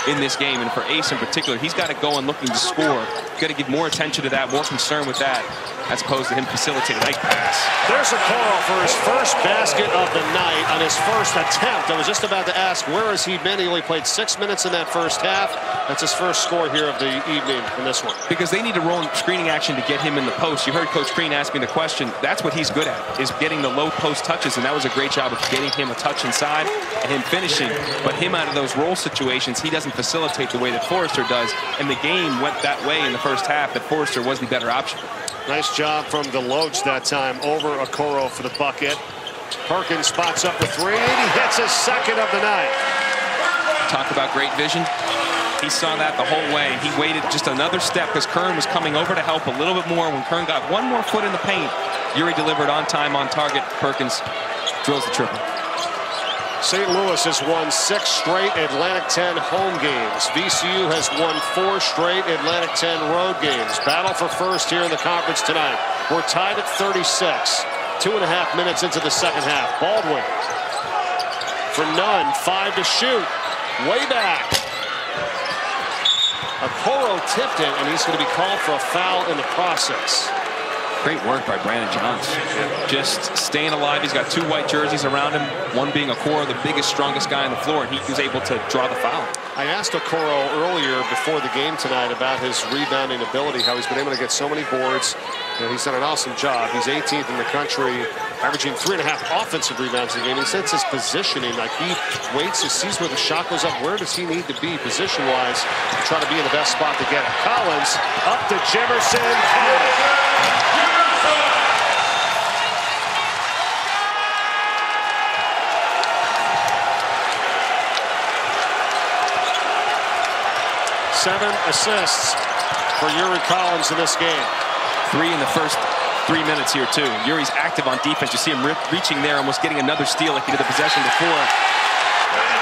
in this game. And for Ace in particular, he's got to go and looking to score. You've got to give more attention to that, more concern with that, as opposed to him facilitating a nice pass.
There's a call for his first basket of the night on his first attempt. I was just about to ask, where has he been? He only played 6 minutes in that first half. That's his first score here of the evening in this one.
Because they need to roll screening action to get him in the post. You heard Coach Crean asking the question. That's what he's good at, is getting the low post touches, and that was a great job of getting him a touch inside and him finishing. But him out of those roll situations, he doesn't facilitate the way that Forrester does, and the game went that way in the first half, that Forrester was the better option.
Nice job from DeLoach that time over Okoro for the bucket. Perkins spots up the 3, and he hits his second of the night.
Talk about great vision. He saw that the whole way. He waited just another step because Kern was coming over to help a little bit more. When Kern got one more foot in the paint, Uri delivered on time, on target. Perkins drills the triple.
St. Louis has won 6 straight Atlantic 10 home games. VCU has won 4 straight Atlantic 10 road games. Battle for first here in the conference tonight. We're tied at 36. 2.5 minutes into the second half. Baldwin for none. 5 to shoot. Way back. Okoro tipped it, and he's going to be called for a foul in the process.
Great work by Brandon Johns. Just staying alive. He's got 2 white jerseys around him, one being Okoro, the biggest, strongest guy on the floor, and he was able to draw the foul.
I asked Okoro earlier before the game tonight about his rebounding ability, how he's been able to get so many boards. And he's done an awesome job. He's 18th in the country, averaging 3.5 offensive rebounds a game. He says his positioning, like he waits, he sees where the shot goes up. Where does he need to be position-wise to try to be in the best spot to get it? Collins up to Jimerson. Seven assists for Uri Collins in this game.
3 in the first 3 minutes here, too. Uri's active on defense. You see him reaching there, almost getting another steal like he did the possession before.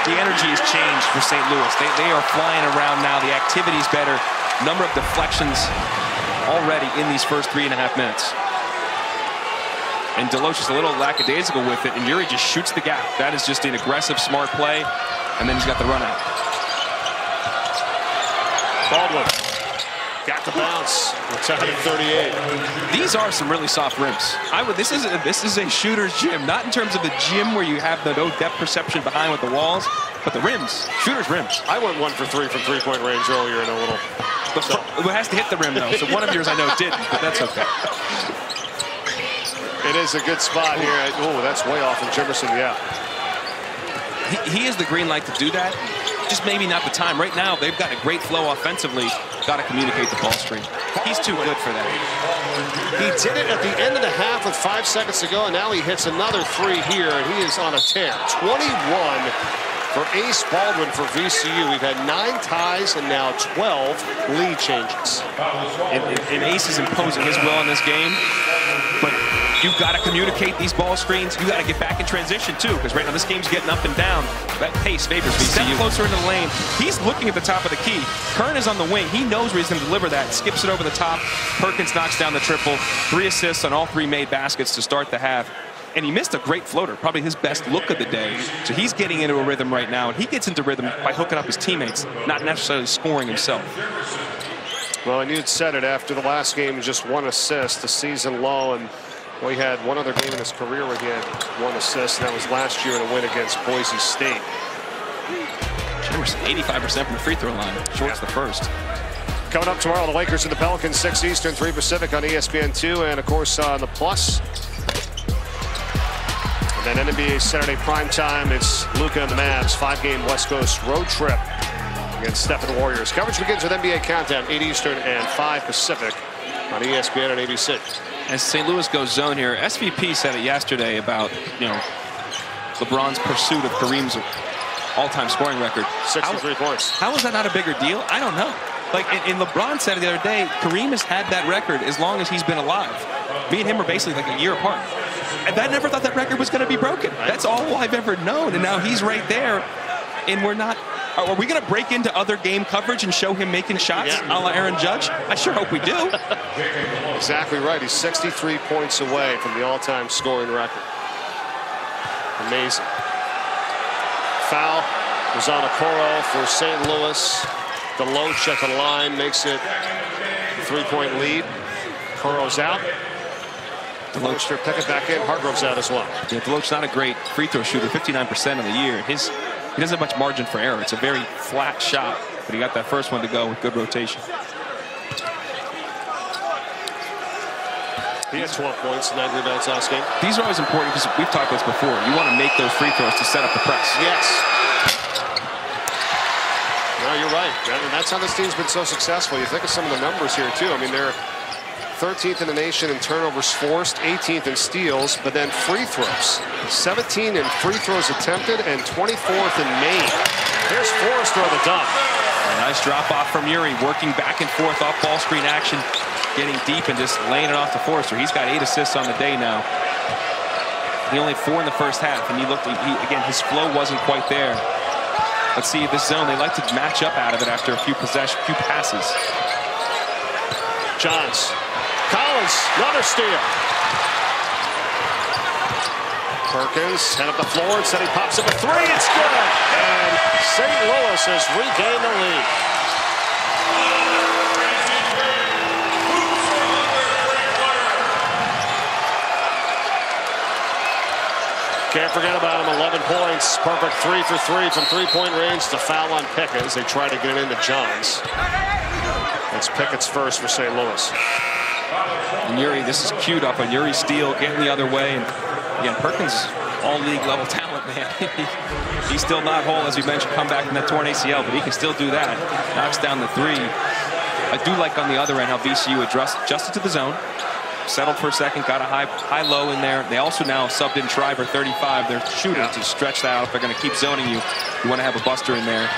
The energy has changed for St. Louis. They are flying around now. The activity's better. Number of deflections already in these first 3.5 minutes. And DeLoach is a little lackadaisical with it, and Uri just shoots the gap. That is just an aggressive, smart play. And then he's got the run out.
Baldwin got the bounce. We're tied at 38.
These are some really soft rims. This is a shooter's gym, not in terms of the gym where you have the no depth perception behind with the walls, but the rims, shooter's rims.
I went 1 for 3 from three-point range earlier in a little.
It has to hit the rim though, so one of yours I know didn't, but that's okay.
It is a good spot here. Oh, that's way off in Jimerson, yeah.
He has the green light to do that. Just maybe not the time. Right now, they've got a great flow offensively. Got to communicate the ball screen. He's too good for that.
He did it at the end of the half with 5 seconds to go, and now he hits another 3 here, and he is on a tear. 21 for Ace Baldwin for VCU. We've had 9 ties and now 12 lead changes.
And Ace is imposing his will in this game, but you've got to communicate these ball screens. You've got to get back in transition, too, because right now this game's getting up and down. That pace favors VCU. Step closer into the lane. He's looking at the top of the key. Kern is on the wing. He knows where he's going to deliver that. Skips it over the top. Perkins knocks down the triple. 3 assists on all 3 made baskets to start the half. And he missed a great floater, probably his best look of the day. So he's getting into a rhythm right now, and he gets into rhythm by hooking up his teammates, not necessarily scoring himself.
Well, and you'd said it after the last game, just 1 assist, the season low, and well, he had one other game in his career where he had 1 assist, and that was last year in a win against Boise State.
Jimerson, 85% from the free throw line. Shorts the first.
Coming up tomorrow, the Lakers and the Pelicans, 6 Eastern, 3 Pacific on ESPN2, and of course on the Plus. And then NBA Saturday primetime, it's Luka and the Mavs, 5-game West Coast road trip against Stephen Warriors. Coverage begins with NBA Countdown, 8 Eastern and 5 Pacific on ESPN and ABC.
As St. Louis goes zone here, SVP said it yesterday about, LeBron's pursuit of Kareem's all-time scoring record.
63 points.
How is that not a bigger deal? I don't know. Like, and LeBron said the other day, Kareem has had that record as long as he's been alive. Me and him are basically like a year apart. And I never thought that record was going to be broken. That's all I've ever known. And now he's right there, and we're not. Are we going to break into other game coverage and show him making shots a la Aaron Judge? I sure hope we do.
Exactly right. He's 63 points away from the all-time scoring record. Amazing. Foul was on Okoro for St. Louis. DeLoach at the line makes it a 3-point lead. Okoro's out. DeLoach pick it back in. Hargrove's out as well.
Yeah, DeLoach's not a great free throw shooter, 59% on the year. He doesn't have much margin for error. It's a very flat shot, but he got that first one to go with good rotation.
He had 12 points, 9 rebounds last game.
These are always important because we've talked about this before. You want to make those free throws to set up the press.
Yes. No, you're right. And that's how this team's been so successful. You think of some of the numbers here, too. I mean, they're 13th in the nation in turnovers forced, 18th in steals, but then free throws. 17 in free throws attempted, and 24th in made. Here's Forrester on the dunk.
A nice drop off from Uri, working back and forth off ball screen action, getting deep and just laying it off to Forrester. He's got 8 assists on the day now. He only 4 in the first half, and again, his flow wasn't quite there. Let's see this zone. They like to match up out of it after a few passes.
Johns. Collins, another steal. Perkins head up the floor, instead he pops up a 3. It's good. And St. Louis has regained the lead. Can't forget about him, 11 points. Perfect 3 for 3 from 3-point range. The foul on Pickett as they try to get it into Johns. It's Pickett's first for St. Louis.
And Uri, this is queued up on Uri's steal, getting the other way. And again, Perkins, all league level talent, man. He's still not whole, as we mentioned, come back from that torn ACL, but he can still do that. Knocks down the 3. I do like on the other end how VCU adjusted to the zone. Settled for a second, got a high-low in there. They also now subbed in Schreiber, 35. They're shooting to stretch that out. If they're going to keep zoning you, you want to have a buster in there.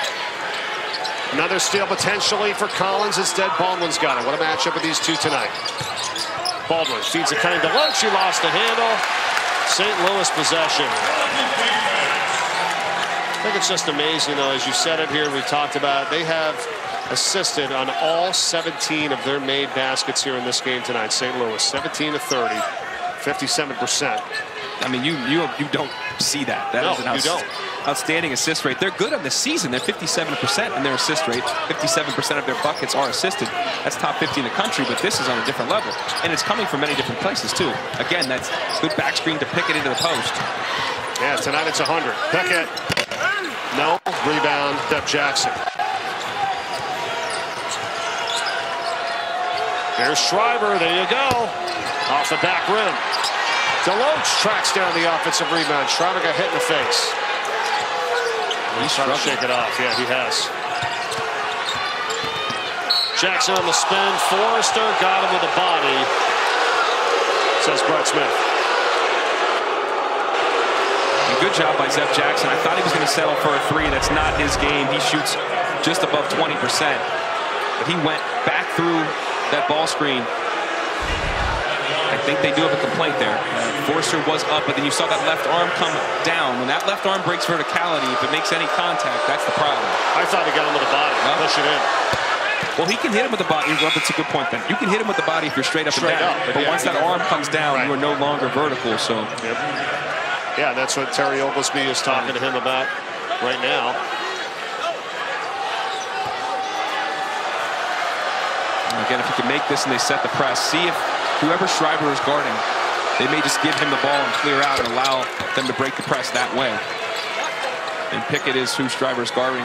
Another steal potentially for Collins. Instead, Baldwin's got it. What a matchup with these two tonight. Baldwin feeds it cutting DeLoach. He lost the handle. St. Louis possession. I think it's just amazing, though, as you said it here, we talked about, they have assisted on all 17 of their made baskets here in this game tonight. St. Louis, 17 to 30, 57%.
I mean, you don't see that. That is an outstanding assist rate. They're good on the season. They're 57% in their assist rate. 57% of their buckets are assisted. That's top 50 in the country, but this is on a different level. And it's coming from many different places, too. Again, that's good back screen to Pickett into the post.
Yeah, tonight it's 100. Pickett. No. Rebound, Deb Jackson. There's Schreiber. There you go. Off the back rim. DeLoach tracks down the offensive rebound. Schreiber got hit in the face. He's trying to shake it off. Yeah, he has. Jackson on the spin. Forrester got him with the body, says Brett Smith.
Good job by Zeb Jackson. I thought he was going to settle for a 3. That's not his game. He shoots just above 20%. But he went back through that ball screen. I think they do have a complaint there. Forrester was up, but then you saw that left arm come down. When that left arm breaks verticality, if it makes any contact, that's the problem.
I thought he got him with the body. Push it in.
Well, he can hit him with the body. Well, that's a good point, Ben. You can hit him with the body if you're straight up and down. But once that arm comes down, you are no longer vertical. So.
Yep. Yeah, that's what Terry Oglesby is talking to him about right now.
Again, if you can make this and they set the press, see if whoever Schreiber is guarding, they may just give him the ball and clear out and allow them to break the press that way. And Pickett is who Schreiber is guarding.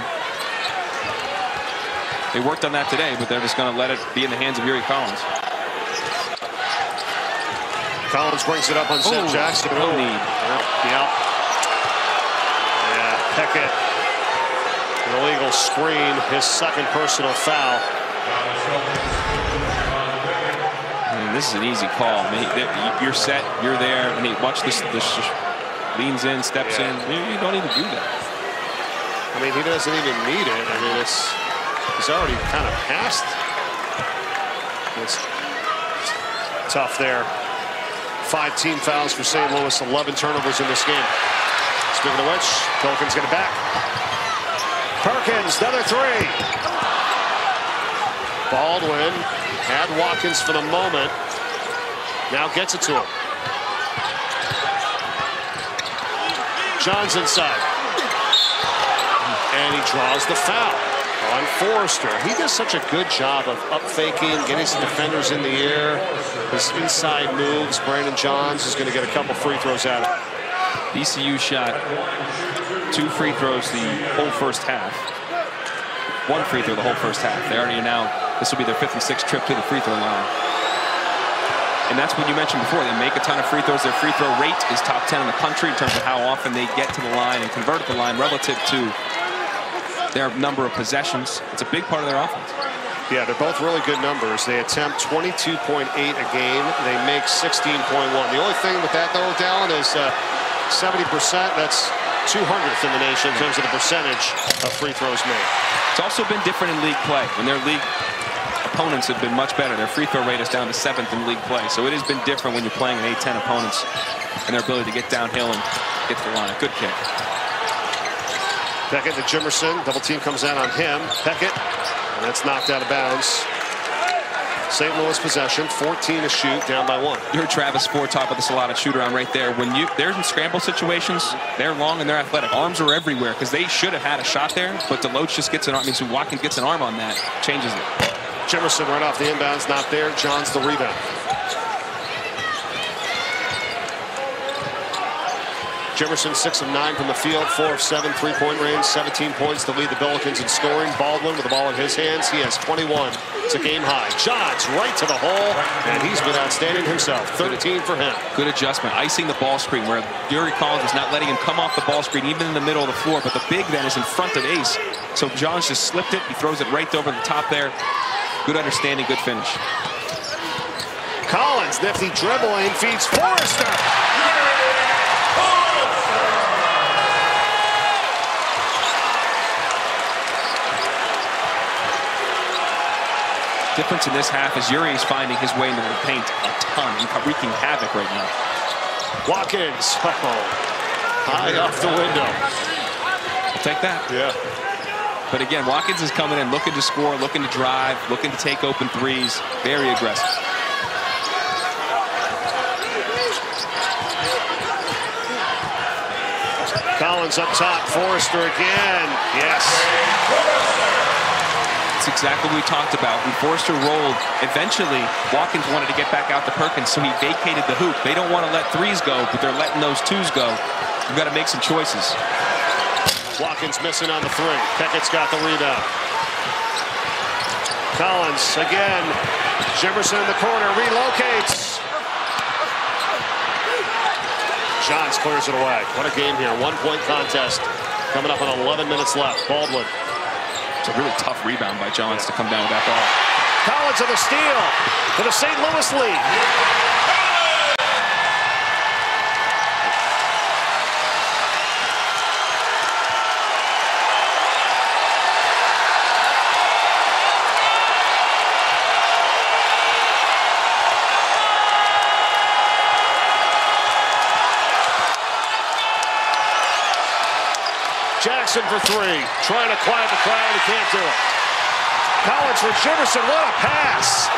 They worked on that today, but they're just going to let it be in the hands of Uri Collins.
Collins brings it up on Seth Jackson.
No need.
Yeah. Peckett, an illegal screen, his second personal foul.
This is an easy call. I mean, you're set, you're there, and watch this leans in, steps in. You don't even do that.
I mean, he doesn't even need it. I mean, he's already kind of passed. It's tough there. 5 team fouls for St. Louis, 11 turnovers in this game. Speaking of which, Billikens get it back. Perkins, another 3. Baldwin had Watkins for the moment. Now gets it to him. John's inside. And he draws the foul on Forrester. He does such a good job of up faking, getting some defenders in the air. His inside moves. Brandon Johns is going to get a couple free throws out of it.
VCU shot 2 free throws the whole first half. 1 free throw the whole first half. They already now, this will be their 5th and 6th trip to the free throw line. And that's what you mentioned before. They make a ton of free throws. Their free throw rate is top 10 in the country in terms of how often they get to the line and convert at the line relative to their number of possessions. It's a big part of their offense.
Yeah, they're both really good numbers. They attempt 22.8 a game. They make 16.1. The only thing with that, though, Dallin, is 70%. That's 200th in the nation in terms of the percentage of free throws made.
It's also been different in league play. When their league opponents have been much better, their free throw rate is down to 7th in league play. So it has been different when you're playing an A-10 opponents and their ability to get downhill and get to the line. Good kick.
Peckett to Jimerson. Double team comes out on him. Peckett. And that's knocked out of bounds. St. Louis possession, 14 to shoot, down by 1.
You heard Travis Ford talk about this a lot at shoot around right there. When they're in scramble situations, they're long and they're athletic. Arms are everywhere because they should have had a shot there, but DeLoach just gets an arm. I mean, so Watkins gets an arm on that, changes it.
Jimerson right off the inbounds, not there. Johns the rebound. Jimerson 6 of 9 from the field, 4 of 7 3-point range, 17 points to lead the Billikens in scoring. Baldwin with the ball in his hands. He has 21. It's a game high. Johns right to the hole, and he's been outstanding himself. 13 for him.
Good adjustment, icing the ball screen where Yuri Collins is not letting him come off the ball screen even in the middle of the floor, but the big then is in front of Ace. So Johns just slipped it. He throws it right over the top there. Good understanding, good finish.
Collins, nifty dribbling, feeds Forrester.
Difference in this half is Yuri is finding his way into the paint a ton and wreaking havoc right now.
Watkins, high off the window.
I'll take that.
Yeah.
But again, Watkins is coming in looking to score, looking to drive, looking to take open threes. Very aggressive.
Collins up top, Forrester again. Yes.
That's exactly what we talked about. When Forrester rolled, eventually Watkins wanted to get back out to Perkins, so he vacated the hoop. They don't want to let threes go, but they're letting those twos go. You've got to make some choices.
Watkins missing on the 3. Peckett's got the rebound. Collins again. Jimerson in the corner, relocates. Johns clears it away. What a game here. 1-point contest coming up with 11 minutes left. Baldwin.
It's a really tough rebound by Johns to come down with that ball.
Collins with a steal for the St. Louis lead. Jackson for 3, trying to quiet the crowd, he can't do it. Collins for Jimerson, what a pass!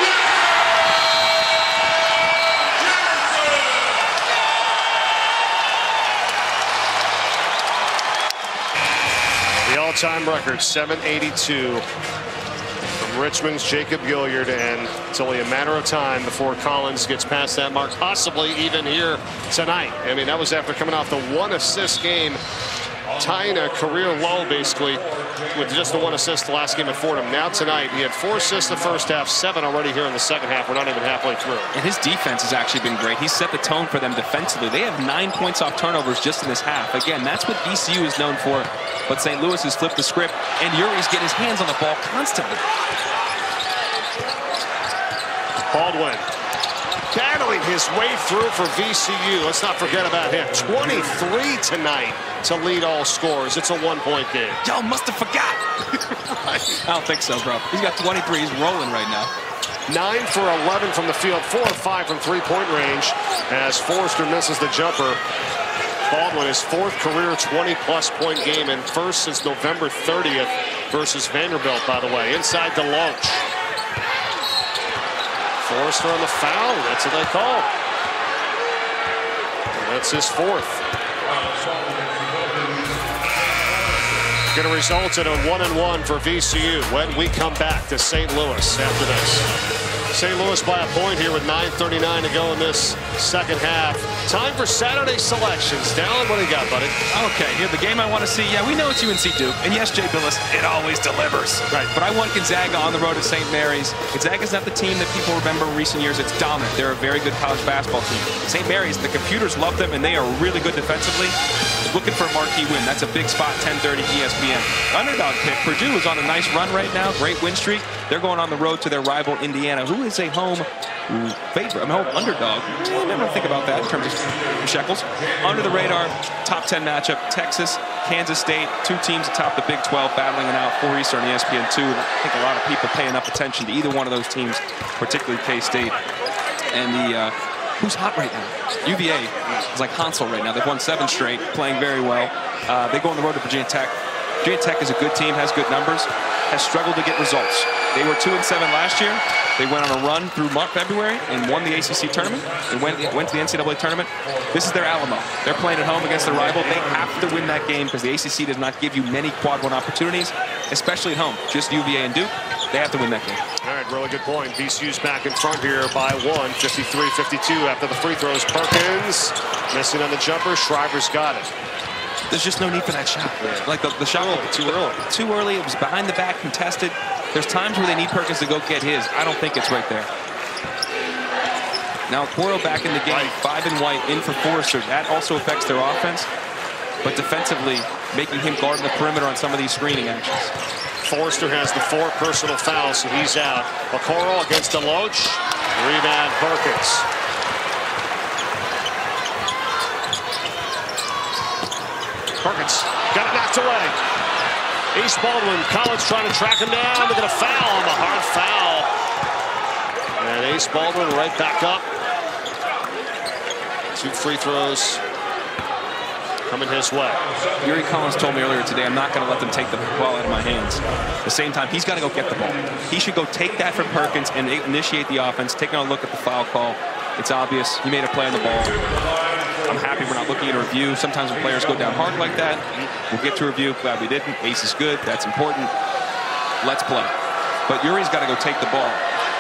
The all-time record, 782 from Richmond's Jacob Gilliard, and it's only a matter of time before Collins gets past that mark, possibly even here tonight. I mean, that was after coming off the 1-assist game, tying a career low, basically, with just the 1 assist the last game at Fordham. Now tonight, he had 4 assists the first half, 7 already here in the second half. We're not even halfway through.
And his defense has actually been great. He's set the tone for them defensively. They have 9 points off turnovers just in this half. Again, that's what VCU is known for. But St. Louis has flipped the script, and Uri's getting his hands on the ball constantly.
Baldwin battling his way through for VCU. Let's not forget about him. 23 tonight to lead all scores. It's a 1-point game.
Y'all must have forgot. I don't think so, bro. He's got 23. He's rolling right now.
9 for 11 from the field, 4 of 5 from three-point range as Forrester misses the jumper. Baldwin, his 4th career 20-plus point game and first since November 30th versus Vanderbilt, by the way. Inside DeLoach. Forrester on the foul. That's what they call. And that's his 4th. Going to result in a 1-1 for VCU when we come back to St. Louis after this. St. Louis by a point here with 9:39 to go in this second half. Time for Saturday selections. Dallin, what do you got, buddy?
Okay, here the game I want to see. Yeah, we know it's UNC Duke, and yes, Jay Billis, it always delivers.
Right.
But I want Gonzaga on the road at St. Mary's. Gonzaga's not the team that people remember in recent years. It's dominant. They're a very good college basketball team. St. Mary's, the computers love them, and they are really good defensively. Looking for a marquee win. That's a big spot, 10:30 ESPN. Underdog pick. Purdue is on a nice run right now. Great win streak. They're going on the road to their rival Indiana, who is a home favorite. I'm a home underdog. I never think about that in terms of shekels. Under the radar, top 10 matchup. Texas, Kansas State, 2 teams atop the Big 12 battling it out. 4 Eastern, ESPN2. I think a lot of people pay enough attention to either one of those teams, particularly K-State. And the who's hot right now? UVA is like Hansel right now. They've won 7 straight, playing very well. They go on the road to Virginia Tech. Virginia Tech is a good team, has good numbers, has struggled to get results. They were 2-7 last year. They went on a run through February and won the ACC tournament. They went to the NCAA tournament. This is their Alamo. They're playing at home against their rival. They have to win that game because the ACC does not give you many quad 1 opportunities, especially at home. Just UVA and Duke. They have to win that game.
All right, really good point. VCU's back in front here by 1, 53-52 after the free throws. Perkins missing on the jumper. Shriver's got it.
There's just no need for that shot. Like the shot
too early.
Too early. It was behind the back, contested. There's times where they need Perkins to go get his. I don't think it's right there. Now Coro back in the game. 5 and White in for Forrester. That also affects their offense. But defensively, making him guard in the perimeter on some of these screening actions.
Forrester has the 4 personal fouls, so he's out. Okoro against DeLoach. Rebound Perkins. Perkins got it knocked away. East Baldwin, College trying to track him down. They're going to foul him, a hard foul. And Ace Baldwin right back up. 2 free throws coming his way.
Yuri Collins told me earlier today, I'm not going to let them take the ball out of my hands. At the same time, he's got to go get the ball. He should go take that from Perkins and initiate the offense, taking a look at the foul call. It's obvious he made a play on the ball. I'm happy we're not looking at a review. Sometimes when players go down hard like that, we'll get to review. Glad we didn't. Ace is good. That's important. Let's play. But Yuri's got to go take the ball.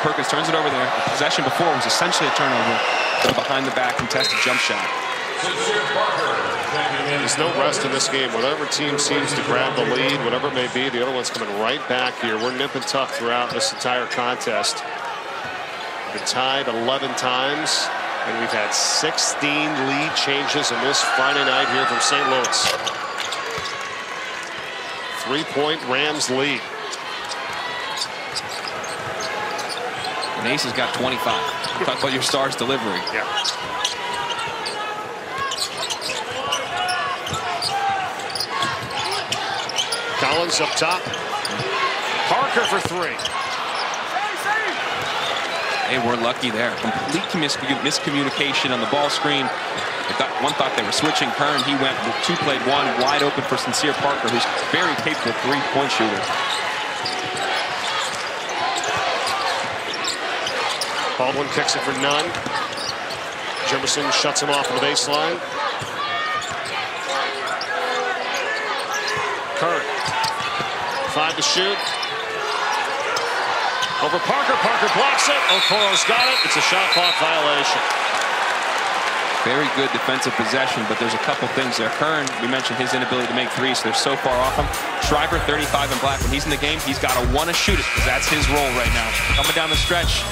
Perkins turns it over there. The possession before was essentially a turnover with a behind-the-back contested jump shot.
There's no rest in this game. Whatever team seems to grab the lead, whatever it may be, the other one's coming right back here. We're nip and tuck throughout this entire contest. We've been tied 11 times. And we've had 16 lead changes in this Friday night here from St. Louis. 3-point Rams lead.
And Ace has got 25. Talk about your stars delivery.
Yeah. Collins up top. Parker for 3.
Hey, we're lucky there. Complete miscommunication on the ball screen. One thought they were switching. Kern, he went with 2 played 1 wide open for Sincere Parker, who's a very capable 3-point shooter.
Baldwin kicks it for none. Jimerson shuts him off on the baseline. Kern. 5 to shoot. Over Parker. Parker blocks it. Okoro's got it. It's a shot clock violation.
Very good defensive possession, but there's a couple things there. Kern, we mentioned his inability to make threes, so they're so far off him. Schreiber, 35 and black. When he's in the game, he's got to want to shoot it, because that's his role right now. Coming down the stretch,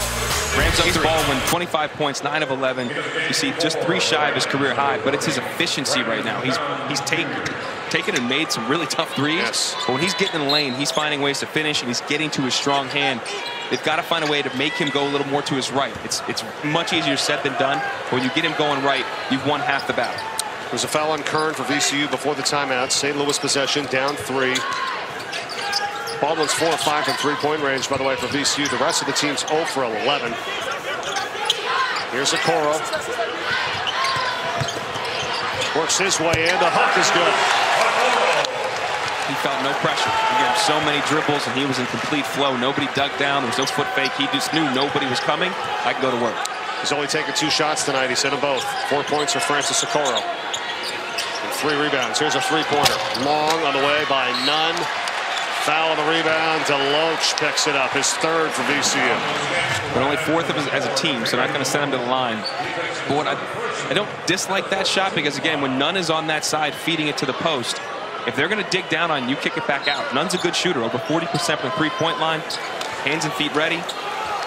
Rams up Baldwin, 25 points, 9 of 11. You see, just 3 shy of his career high, but it's his efficiency right now. He's taken and made some really tough threes, yes. But when he's getting in the lane, he's finding ways to finish, and he's getting to his strong hand. They've got to find a way to make him go a little more to his right. It's much easier said than done, but when you get him going right, you've won half the battle.
There's a foul on Kern for VCU before the timeout. St. Louis possession, down 3. Baldwin's 4 of 5 from three-point range, by the way, for VCU. The rest of the team's 0 for 11. Here's Okoro. Works his way in. The hook is good.
He felt no pressure. He gave him so many dribbles, and he was in complete flow. Nobody dug down. There was no foot fake. He just knew nobody was coming. I can go to work.
He's only taken 2 shots tonight. He set them both. 4 points for Francis Okoro. And 3 rebounds. Here's a three-pointer. Long on the way by Nunn. Foul on the rebound. DeLoach picks it up. His 3rd for VCU.
But only 4th of his as a team, so not going to send him to the line. But what I don't dislike that shot, because, again, when Nunn is on that side feeding it to the post, if they're going to dig down on you, kick it back out. Nunn's a good shooter, over 40% from the three-point line. Hands and feet ready.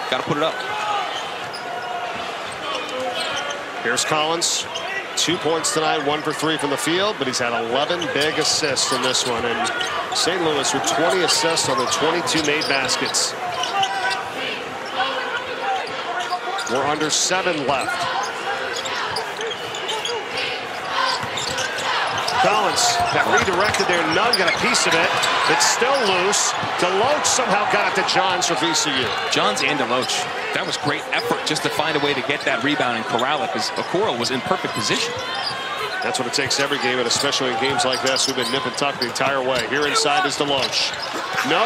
Got to put it up.
Here's Collins. 2 points tonight, 1 for 3 from the field, but he's had 11 big assists in this one. And St. Louis with 20 assists on the 22 made baskets. We're under 7 left. Collins got redirected there. Nunn got a piece of it. It's still loose. DeLoach somehow got it to Johns for VCU.
Johns and DeLoach. That was great effort just to find a way to get that rebound and corral it, because Okoro was in perfect position.
That's what it takes every game, and especially in games like this. We've been nip and tuck the entire way. Here inside is DeLoach. No.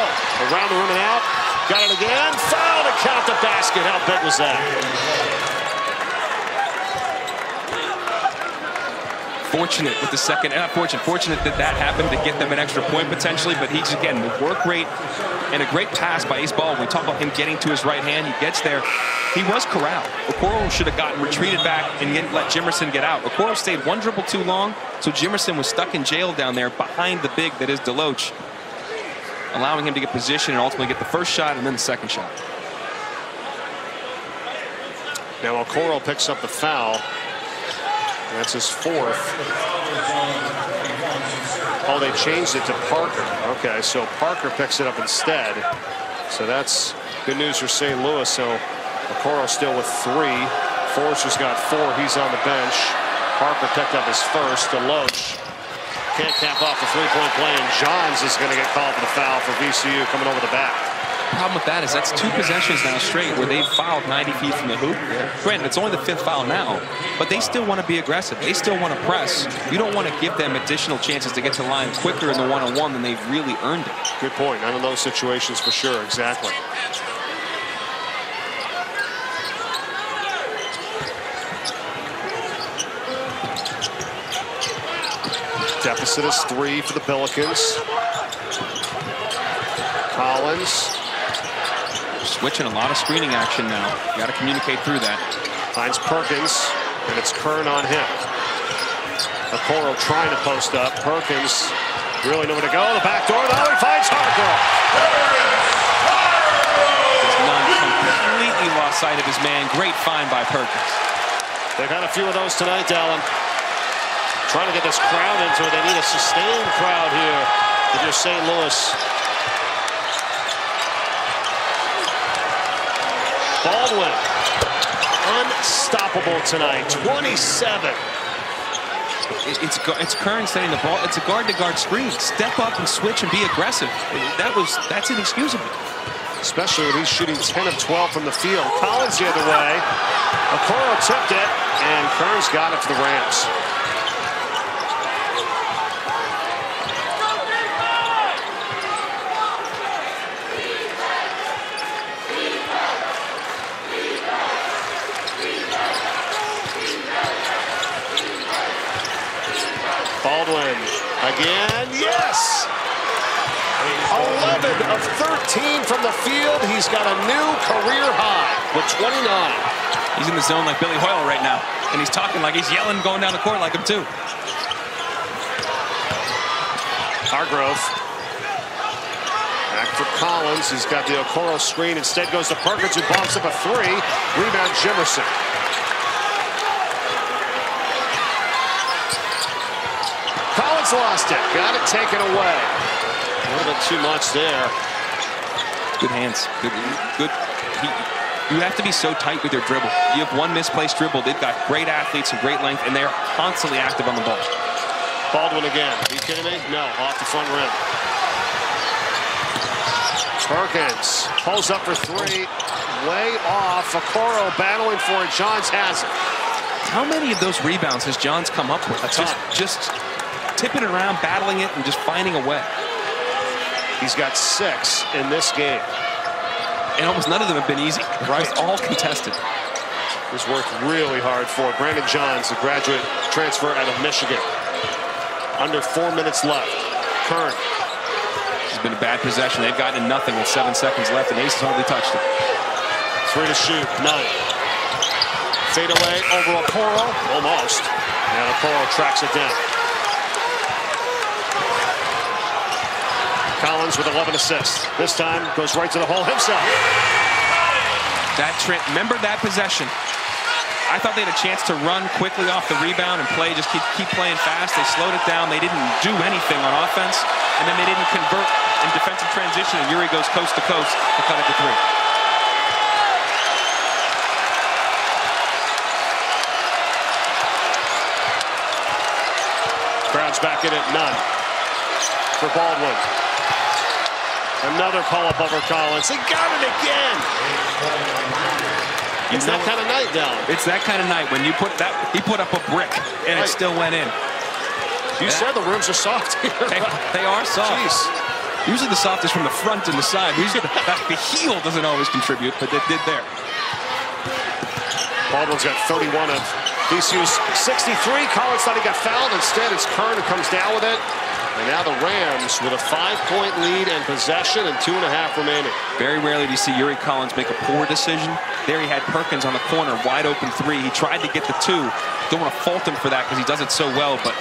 Around the rim and out. Got it again. Foul to count the basket. How big was that?
Fortunate with the second, fortunate that that happened to get them an extra point potentially, but he's, again, the work rate and a great pass by Ace Baldwin. We talk about him getting to his right hand. He gets there. He was corralled. Okoro should have gotten retreated back and let Jimerson get out. Okoro stayed 1 dribble too long, so Jimerson was stuck in jail down there behind the big that is DeLoach, allowing him to get position and ultimately get the first shot and then the second shot.
Now Okoro picks up the foul. That's his 4th. Oh, they changed it to Parker. Okay, so Parker picks it up instead. So that's good news for St. Louis. So Okoro still with 3. Forrester's got 4. He's on the bench. Parker picked up his first. DeLoach can't cap off the three-point play, and Johns is going to get called for the foul for VCU coming over the back.
The problem with that is that's 2 possessions now straight where they've fouled 90 feet from the hoop. Granted, it's only the 5th foul now, but they still want to be aggressive. They still want to press. You don't want to give them additional chances to get to the line quicker in the one-on-one than they've really earned it.
Good point. None of those situations for sure. Exactly. Deficit is 3 for the Pelicans. Collins.
Switching a lot of screening action now. You got to communicate through that.
Finds Perkins, and it's Kern on him. Okoro trying to post up. Perkins really nowhere to go. The back door, though, he finds Hargrove.
Completely lost sight of his man. Great find by Perkins.
They've had a few of those tonight, Dallin. Trying to get this crowd into it. They need a sustained crowd here if you're St. Louis. Baldwin, unstoppable tonight, 27.
It's Kern setting the ball. It's a guard-to-guard screen. Step up and switch and be aggressive. That's inexcusable.
Especially when he's shooting 10 of 12 from the field. Collins the other way. Okoro tipped it, and Kern's got it for the Rams. Baldwin again, yes! 11 of 13 from the field. He's got a new career high with 29.
He's in the zone like Billy Hoyle right now. And he's talking like he's yelling going down the court like him too.
Hargrove. Back for Collins. He's got the Okoro screen. Instead goes to Perkins, who bumps up a three. Rebound Jimerson. Collins lost it. Got it taken away. A little bit too much there.
Good hands. Good. You have to be so tight with your dribble. You have one misplaced dribble. They've got great athletes and great length, and they're constantly active on the ball.
Baldwin again. Are you kidding me? No, off the front rim. Perkins pulls up for three. Way off. Okoro battling for it. Johns has it.
How many of those rebounds has Johns come up with? Just tipping it around, battling it, and just finding a way.
He's got 6 in this game.
And almost none of them have been easy.
Right.
Just all contested.
He's worked really hard for it. Brandon Johns, a graduate transfer out of Michigan. Under 4 minutes left. Kern.
It's been a bad possession. They've gotten nothing with 7 seconds left, and Ace has hardly touched it.
3 to shoot. None. Fade away over Okoro. Almost. And Okoro tracks it down. Collins with 11 assists. This time goes right to the hole himself.
Remember that possession. I thought they had a chance to run quickly off the rebound and play, just keep playing fast. They slowed it down. They didn't do anything on offense, and then they didn't convert in defensive transition, and Uri goes coast to coast to cut it to 3.
Crowd's back in it. None. For Baldwin. Another pull-up over Collins. He got it again. It's that kind of night, Dallin.
It's that kind of night when you put that. He put up a brick and it still went in.
You said the rims are soft here.
They are soft.
Jeez.
Usually the soft is from the front and the side. Usually the heel doesn't always contribute, but it did there.
Baldwin's got 31 of VCU's 63. Collins thought he got fouled. Instead, it's Kern who comes down with it. And now the Rams with a 5-point lead and possession and 2.5 remaining.
Very rarely do you see Uri Collins make a poor decision. There he had Perkins on the corner, wide open 3. He tried to get the 2. Don't want to fault him for that because he does it so well, but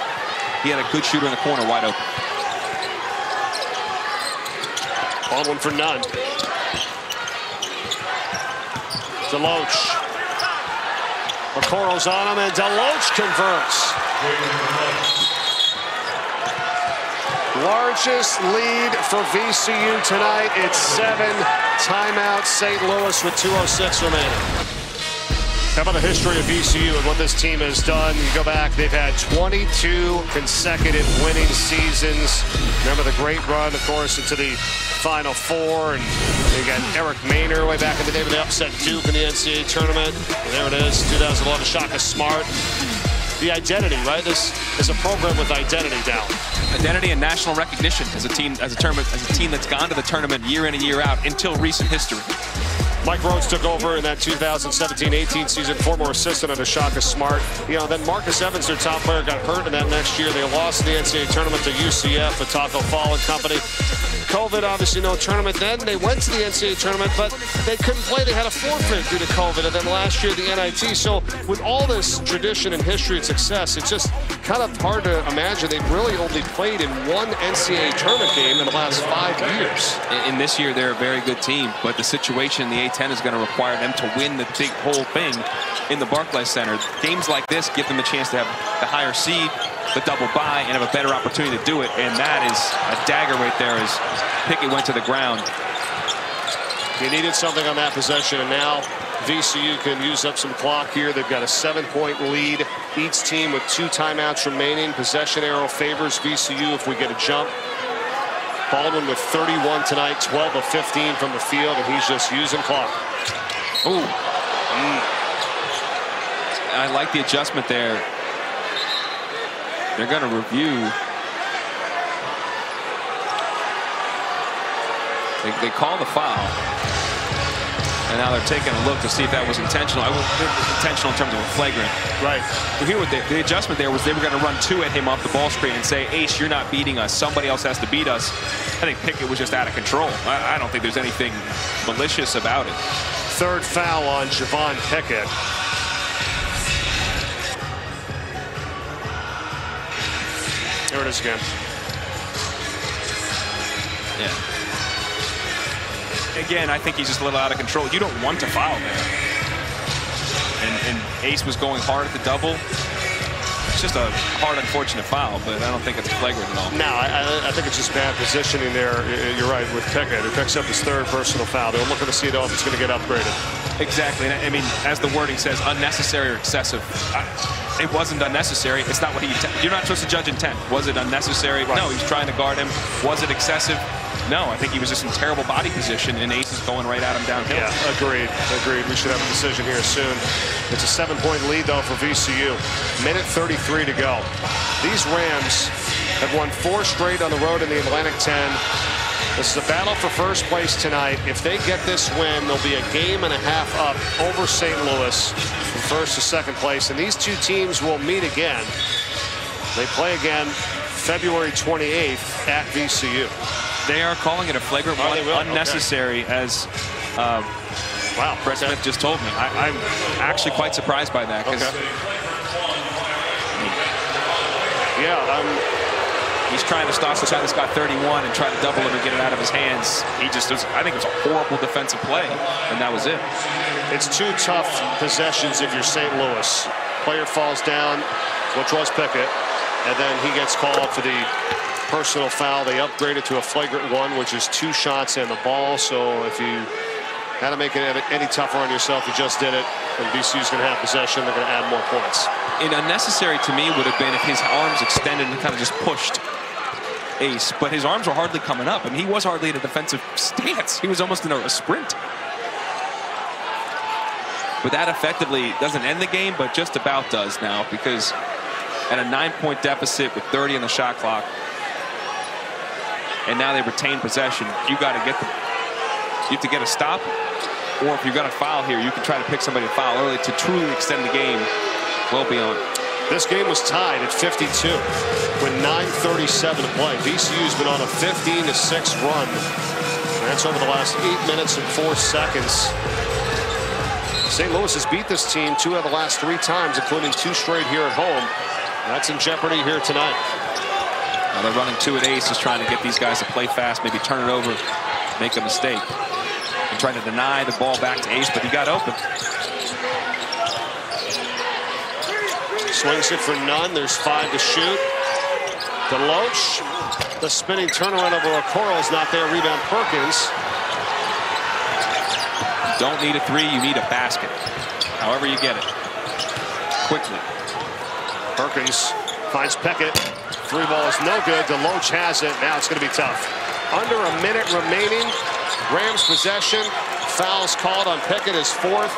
he had a good shooter in the corner, wide open.
Baldwin for none. DeLoach. Okoro's on him, and DeLoach converts. Largest lead for VCU tonight. It's 7. Timeout St. Louis with 2:06 remaining. How about the history of VCU and what this team has done? You go back, they've had 22 consecutive winning seasons. Remember the great run, of course, into the Final Four. And they got Eric Maynor way back in the day when they upset Duke in the NCAA tournament. And there it is, 2011, Shaka Smart. The identity, right? This is a program with identity down.
Identity and national recognition as a team, as a team that's gone to the tournament year in and year out until recent history.
Mike Rhodes took over in that 2017-18 season, former assistant under Shaka Smart. You know, then Marcus Evans, their top player, got hurt in that next year. They lost the NCAA tournament to UCF, a Taco Fall and company. COVID, obviously no tournament then. They went to the NCAA tournament, but they couldn't play. They had a forfeit due to COVID, and then last year the NIT. So with all this tradition and history and success, it's just kind of hard to imagine they've really only played in one NCAA tournament game in the last 5 years.
In this year, they're a very good team, but the situation in the A-10 is going to require them to win the big whole thing in the Barclays Center. Games like this give them a chance to have the higher seed, the double bye, and have a better opportunity to do it. And that is a dagger right there as Pickett went to the ground.
They needed something on that possession, and now VCU can use up some clock here. They've got a 7-point lead. Each team with 2 timeouts remaining. Possession arrow favors VCU if we get a jump. Baldwin with 31 tonight, 12 of 15 from the field, and he's just using clock.
Ooh. I like the adjustment there. They're going to review. They call the foul. And now they're taking a look to see if that was intentional. It was intentional in terms of a flagrant.
Right.
But here, the adjustment there was they were going to run 2 at him off the ball screen and say, Ace, you're not beating us. Somebody else has to beat us. I think Pickett was just out of control. I don't think there's anything malicious about it.
3rd foul on Javon Pickett. There it is again.
Yeah. Again, I think he's just a little out of control. You don't want to foul there. And Ace was going hard at the double. It's just a hard, unfortunate foul, but I don't think it's flagrant at all.
No, I think it's just bad positioning there. You're right with Pickett, who picks up his 3rd personal foul. They're looking to see if it's going to get upgraded.
Exactly. I mean, as the wording says, unnecessary or excessive. It wasn't unnecessary. It's not what he intended. You're not supposed to judge intent. Was it unnecessary? Right. No, he's trying to guard him. Was it excessive? No, I think he was just in terrible body position, and Ace is going right at him downhill.
Yeah, agreed. We should have a decision here soon. It's a 7-point lead, though, for VCU. Minute 33 to go. These Rams have won 4 straight on the road in the Atlantic 10. This is a battle for first place tonight. If they get this win, they'll be a game and a half up over St. Louis from 1st to 2nd place. And these two teams will meet again. They play again February 28th at VCU.
They are calling it a flagrant one, unnecessary, okay. As
wow,
Brett Smith just told me. I'm actually quite surprised by that.
Okay. Yeah,
he's trying to stop the guy that's got 31 and try to double him and get it out of his hands. He just was, I think it was a horrible defensive play, and that was it.
It's 2 tough possessions if you're St. Louis. Player falls down, which was Pickett, and then he gets called for the personal foul. They upgraded to a flagrant 1, which is 2 shots and the ball. So if you had to make it any tougher on yourself, you just did it. And VCU's going to have possession. They're going to add more points.
And unnecessary to me would have been if his arms extended and kind of just pushed Ace. But his arms were hardly coming up. I mean, he was hardly in a defensive stance. He was almost in a sprint. But that effectively doesn't end the game, but just about does now, because at a 9-point deficit with 30 on the shot clock, and now they retain possession. You got to get them. You have to get a stop, or if you're going to foul here, you can try to pick somebody to foul early to truly extend the game well beyond.
This game was tied at 52 with 9:37 to play. VCU's been on a 15-6 run. That's over the last 8 minutes and 4 seconds. St. Louis has beat this team 2 out of the last 3 times, including 2 straight here at home. That's in jeopardy here tonight.
Now they're running 2 at Ace, just trying to get these guys to play fast, maybe turn it over, make a mistake. And trying to deny the ball back to Ace, but he got open.
Swings it for none. There's 5 to shoot. DeLoach, the spinning turnaround over Okoro is not there. Rebound Perkins.
You don't need a 3, you need a basket. However you get it. Quickly.
Perkins finds Pickett. 3 ball is no good. DeLoach has it. Now it's going to be tough. Under a minute remaining. Rams possession. Fouls called on Pickett, his 4th.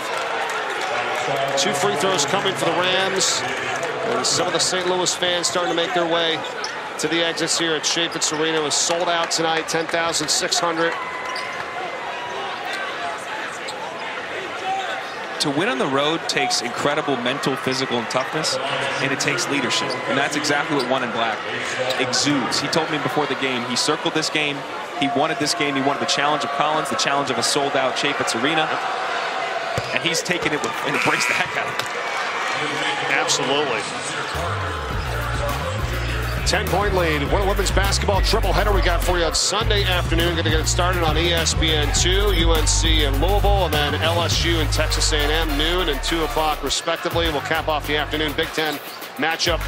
2 free throws coming for the Rams. And some of the St. Louis fans starting to make their way to the exits here at Chaifetz Arena. It was sold out tonight, 10,600.
To win on the road takes incredible mental, physical, and toughness, and it takes leadership. And that's exactly what One in Black exudes. He told me before the game, he circled this game, he wanted this game, he wanted the challenge of Collins, the challenge of a sold-out Chaifetz Arena, and he's taken it and embraced the heck out of it.
Absolutely. 10-point lead. What a women's basketball triple-header we got for you on Sunday afternoon. Going to get it started on ESPN2, UNC and Louisville, and then LSU and Texas A&M, noon and 2 o'clock respectively. We'll cap off the afternoon Big Ten matchup.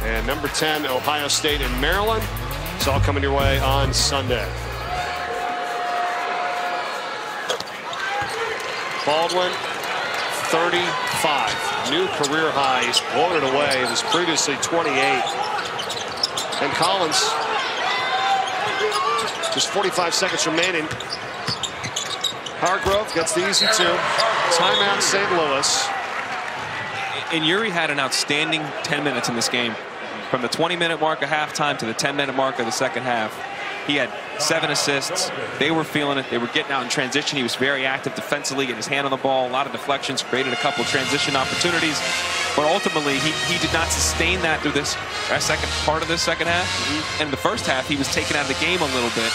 And number 10, Ohio State and Maryland. It's all coming your way on Sunday. Baldwin, 35. New career high. He's blown it away. It was previously 28. And Collins, just 45 seconds remaining. Hargrove gets the easy 2. Timeout St. Louis.
And Uri had an outstanding 10 minutes in this game. From the 20-minute mark of halftime to the 10-minute mark of the second half. He had 7 assists. They were feeling it. They were getting out in transition. He was very active defensively, getting his hand on the ball. A lot of deflections, created a couple of transition opportunities. But ultimately, he did not sustain that through this second part of this second half. And in the first half, he was taken out of the game a little bit.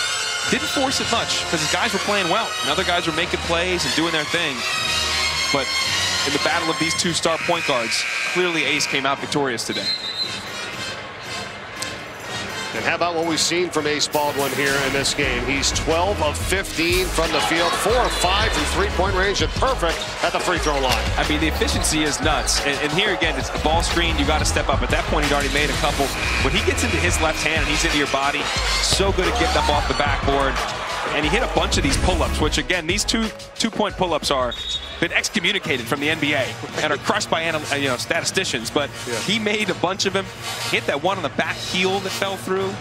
Didn't force it much because his guys were playing well. And other guys were making plays and doing their thing. But in the battle of these 2 star point guards, clearly Ace came out victorious today.
And how about what we've seen from Ace Baldwin here in this game? He's 12 of 15 from the field, 4 of 5 from three-point range, and perfect at the free throw line.
I mean, the efficiency is nuts. And here again, it's a ball screen. You got to step up. At that point, he'd already made a couple. When he gets into his left hand and he's into your body, so good at getting up off the backboard. And he hit a bunch of these pull-ups, which again, these two-point pull-ups are been excommunicated from the NBA and are crushed by statisticians. But he made a bunch of them. Hit that one on the back heel that fell through.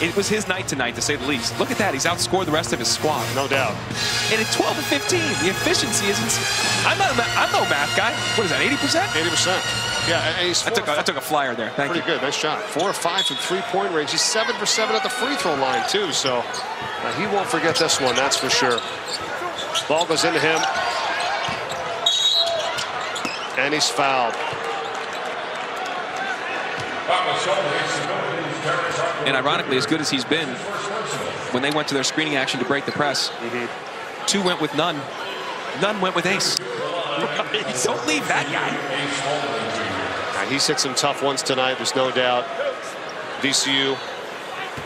It was his night tonight, to say the least. Look at that. He's outscored the rest of his squad.
No doubt.
And at 12 of 15, the efficiency is insane. I'm no math guy. What is that, 80%?
80%. Yeah, and he's
I took a flyer there. Thank you.
Pretty good. Nice shot. 4 of 5 from three-point range. He's 7 for 7 at the free throw line, too. So he won't forget this one, that's for sure. Ball goes into him. And he's fouled.
And ironically, as good as he's been, when they went to their screening action to break the press, 2 went with none. None went with Ace. Don't leave that guy.
He's hit some tough ones tonight, there's no doubt. VCU,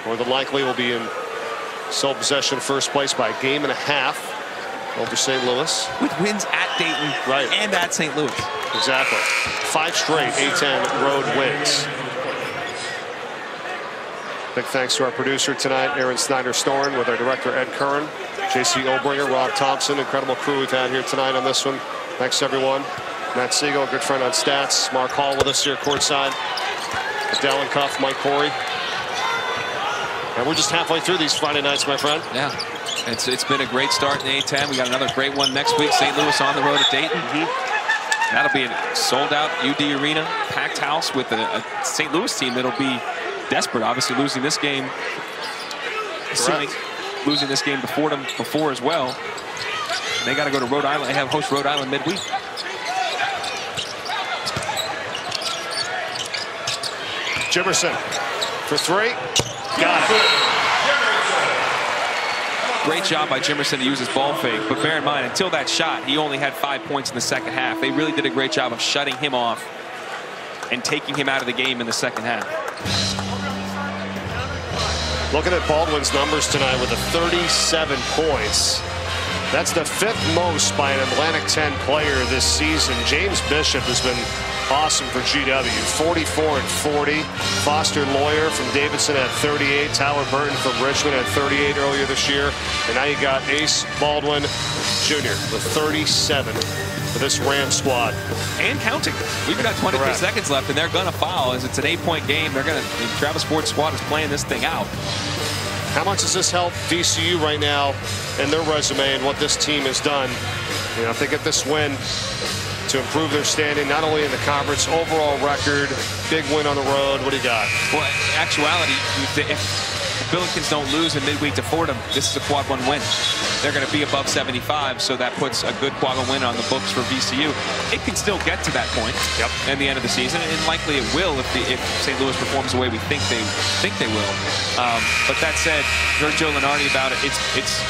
more than likely, will be in sole possession first place by a game and a half over St. Louis.
With wins at Dayton and at St. Louis.
Exactly. 5 straight A-10 road wins. Big thanks to our producer tonight, Aaron Snyder-Storn, with our director, Ed Curran, J.C. Obringer, Rob Thompson. Incredible crew we've had here tonight on this one. Thanks, everyone. Matt Siegel, good friend on stats. Mark Hall with us here courtside. Dallin Cuff, Mike Corey. And we're just halfway through these Friday nights, my friend.
Yeah, it's been a great start in the A-10. We got another great one next week. St. Louis on the road at Dayton. That'll be a sold-out UD Arena, packed house with a St. Louis team that'll be desperate, obviously losing this game. Assuming losing this game before as well. And they got to go to Rhode Island. They have host Rhode Island midweek.
Jimerson for 3. Got it.
Great job by Jimerson to use his ball fake. But bear in mind, until that shot, he only had 5 points in the second half. They really did a great job of shutting him off and taking him out of the game in the second half.
Looking at Baldwin's numbers tonight with 37 points. That's the 5th most by an Atlantic 10 player this season. James Bishop has been awesome for GW. 44 and 40. Foster Lawyer from Davidson at 38. Tyler Burton from Richmond at 38 earlier this year. And now you got Ace Baldwin Jr. with 37 for this Rams squad.
And counting. We've got 23 seconds left, and they're going to foul as it's an 8-point game. They're going to. Travis Ford's squad is playing this thing out.
How much does this help VCU right now in their resume and what this team has done? You know, if they get this win to improve their standing, not only in the conference, overall record, big win on the road. What do you got?
Well, in actuality, if Billikens don't lose in midweek to Fordham, this is a quad 1 win. They're going to be above 75, so that puts a good quad 1 win on the books for VCU. It can still get to that point in the end of the season, and likely it will if St. Louis performs the way we think they will. But that said, heard Joe Lenardi about it. It's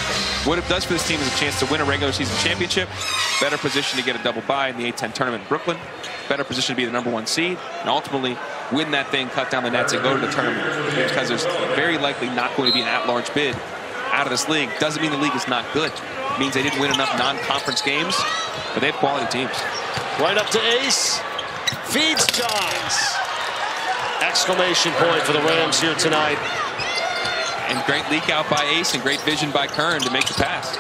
what it does for this team is a chance to win a regular season championship, better position to get a double bye in the A-10 tournament in Brooklyn, better position to be the #1 seed, and ultimately win that thing, cut down the nets, and go to the tournament. Because there's very likely not going to be an at-large bid out of this league. Doesn't mean the league is not good. It means they didn't win enough non-conference games, but they have quality teams.
Right up to Ace. Feeds Johns. Exclamation point for the Rams here tonight.
And great leak out by Ace and great vision by Kern to make the pass.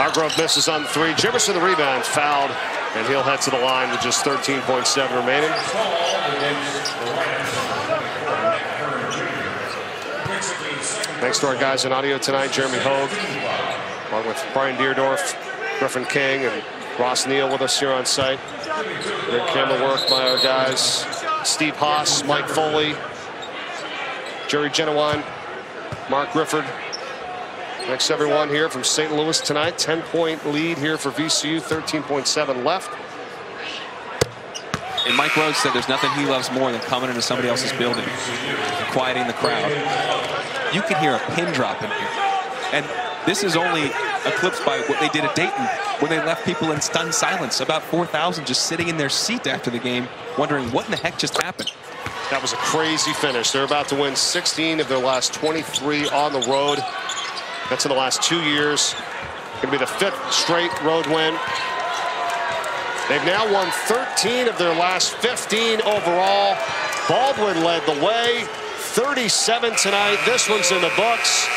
Hargrove misses on the 3. Jimerson the rebound, fouled, and he'll head to the line with just 13.7 remaining. Thanks to our guys in audio tonight, Jeremy Hogue, along with Brian Deerdorf, Griffin King, and Ross Neal with us here on site. Great camera work by our guys, Steve Haas, Mike Foley, Jerry Genowine, Mark Grifford. Thanks everyone here from St. Louis tonight. 10-point lead here for VCU, 13.7 left.
And Mike Rhodes said there's nothing he loves more than coming into somebody else's building and quieting the crowd. You can hear a pin drop in here. And this is only eclipsed by what they did at Dayton, when they left people in stunned silence, about 4,000 just sitting in their seat after the game, wondering what in the heck just happened.
That was a crazy finish. They're about to win 16 of their last 23 on the road. That's in the last 2 years. Going to be the 5th straight road win. They've now won 13 of their last 15 overall. Baldwin led the way. 37 tonight. This one's in the books.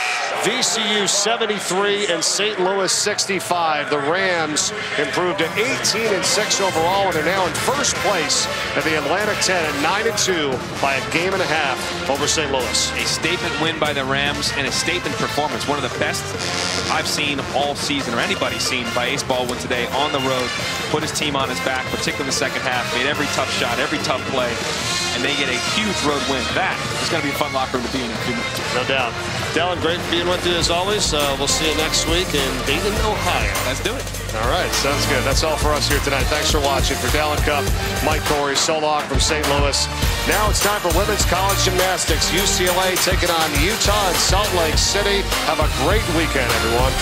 VCU 73 and St. Louis 65. The Rams improved to 18-6 overall and are now in first place at the Atlantic 10 at 9-2 by a game and a half over St. Louis.
A statement win by the Rams and a statement performance. One of the best I've seen all season, or anybody's seen, by Ace Baldwin today on the road. Put his team on his back, particularly in the second half. Made every tough shot, every tough play, and they get a huge road win. That is going to be a fun locker room to be in a few minutes.
No doubt. Dallin, great being with you as always. We'll see you next week in Dayton, Ohio.
Let's do it.
All right, sounds good. That's all for us here tonight. Thanks for watching. For Dallin Cup, Mike Corey, so long from St. Louis. Now it's time for women's college gymnastics. UCLA taking on Utah and Salt Lake City. Have a great weekend, everyone.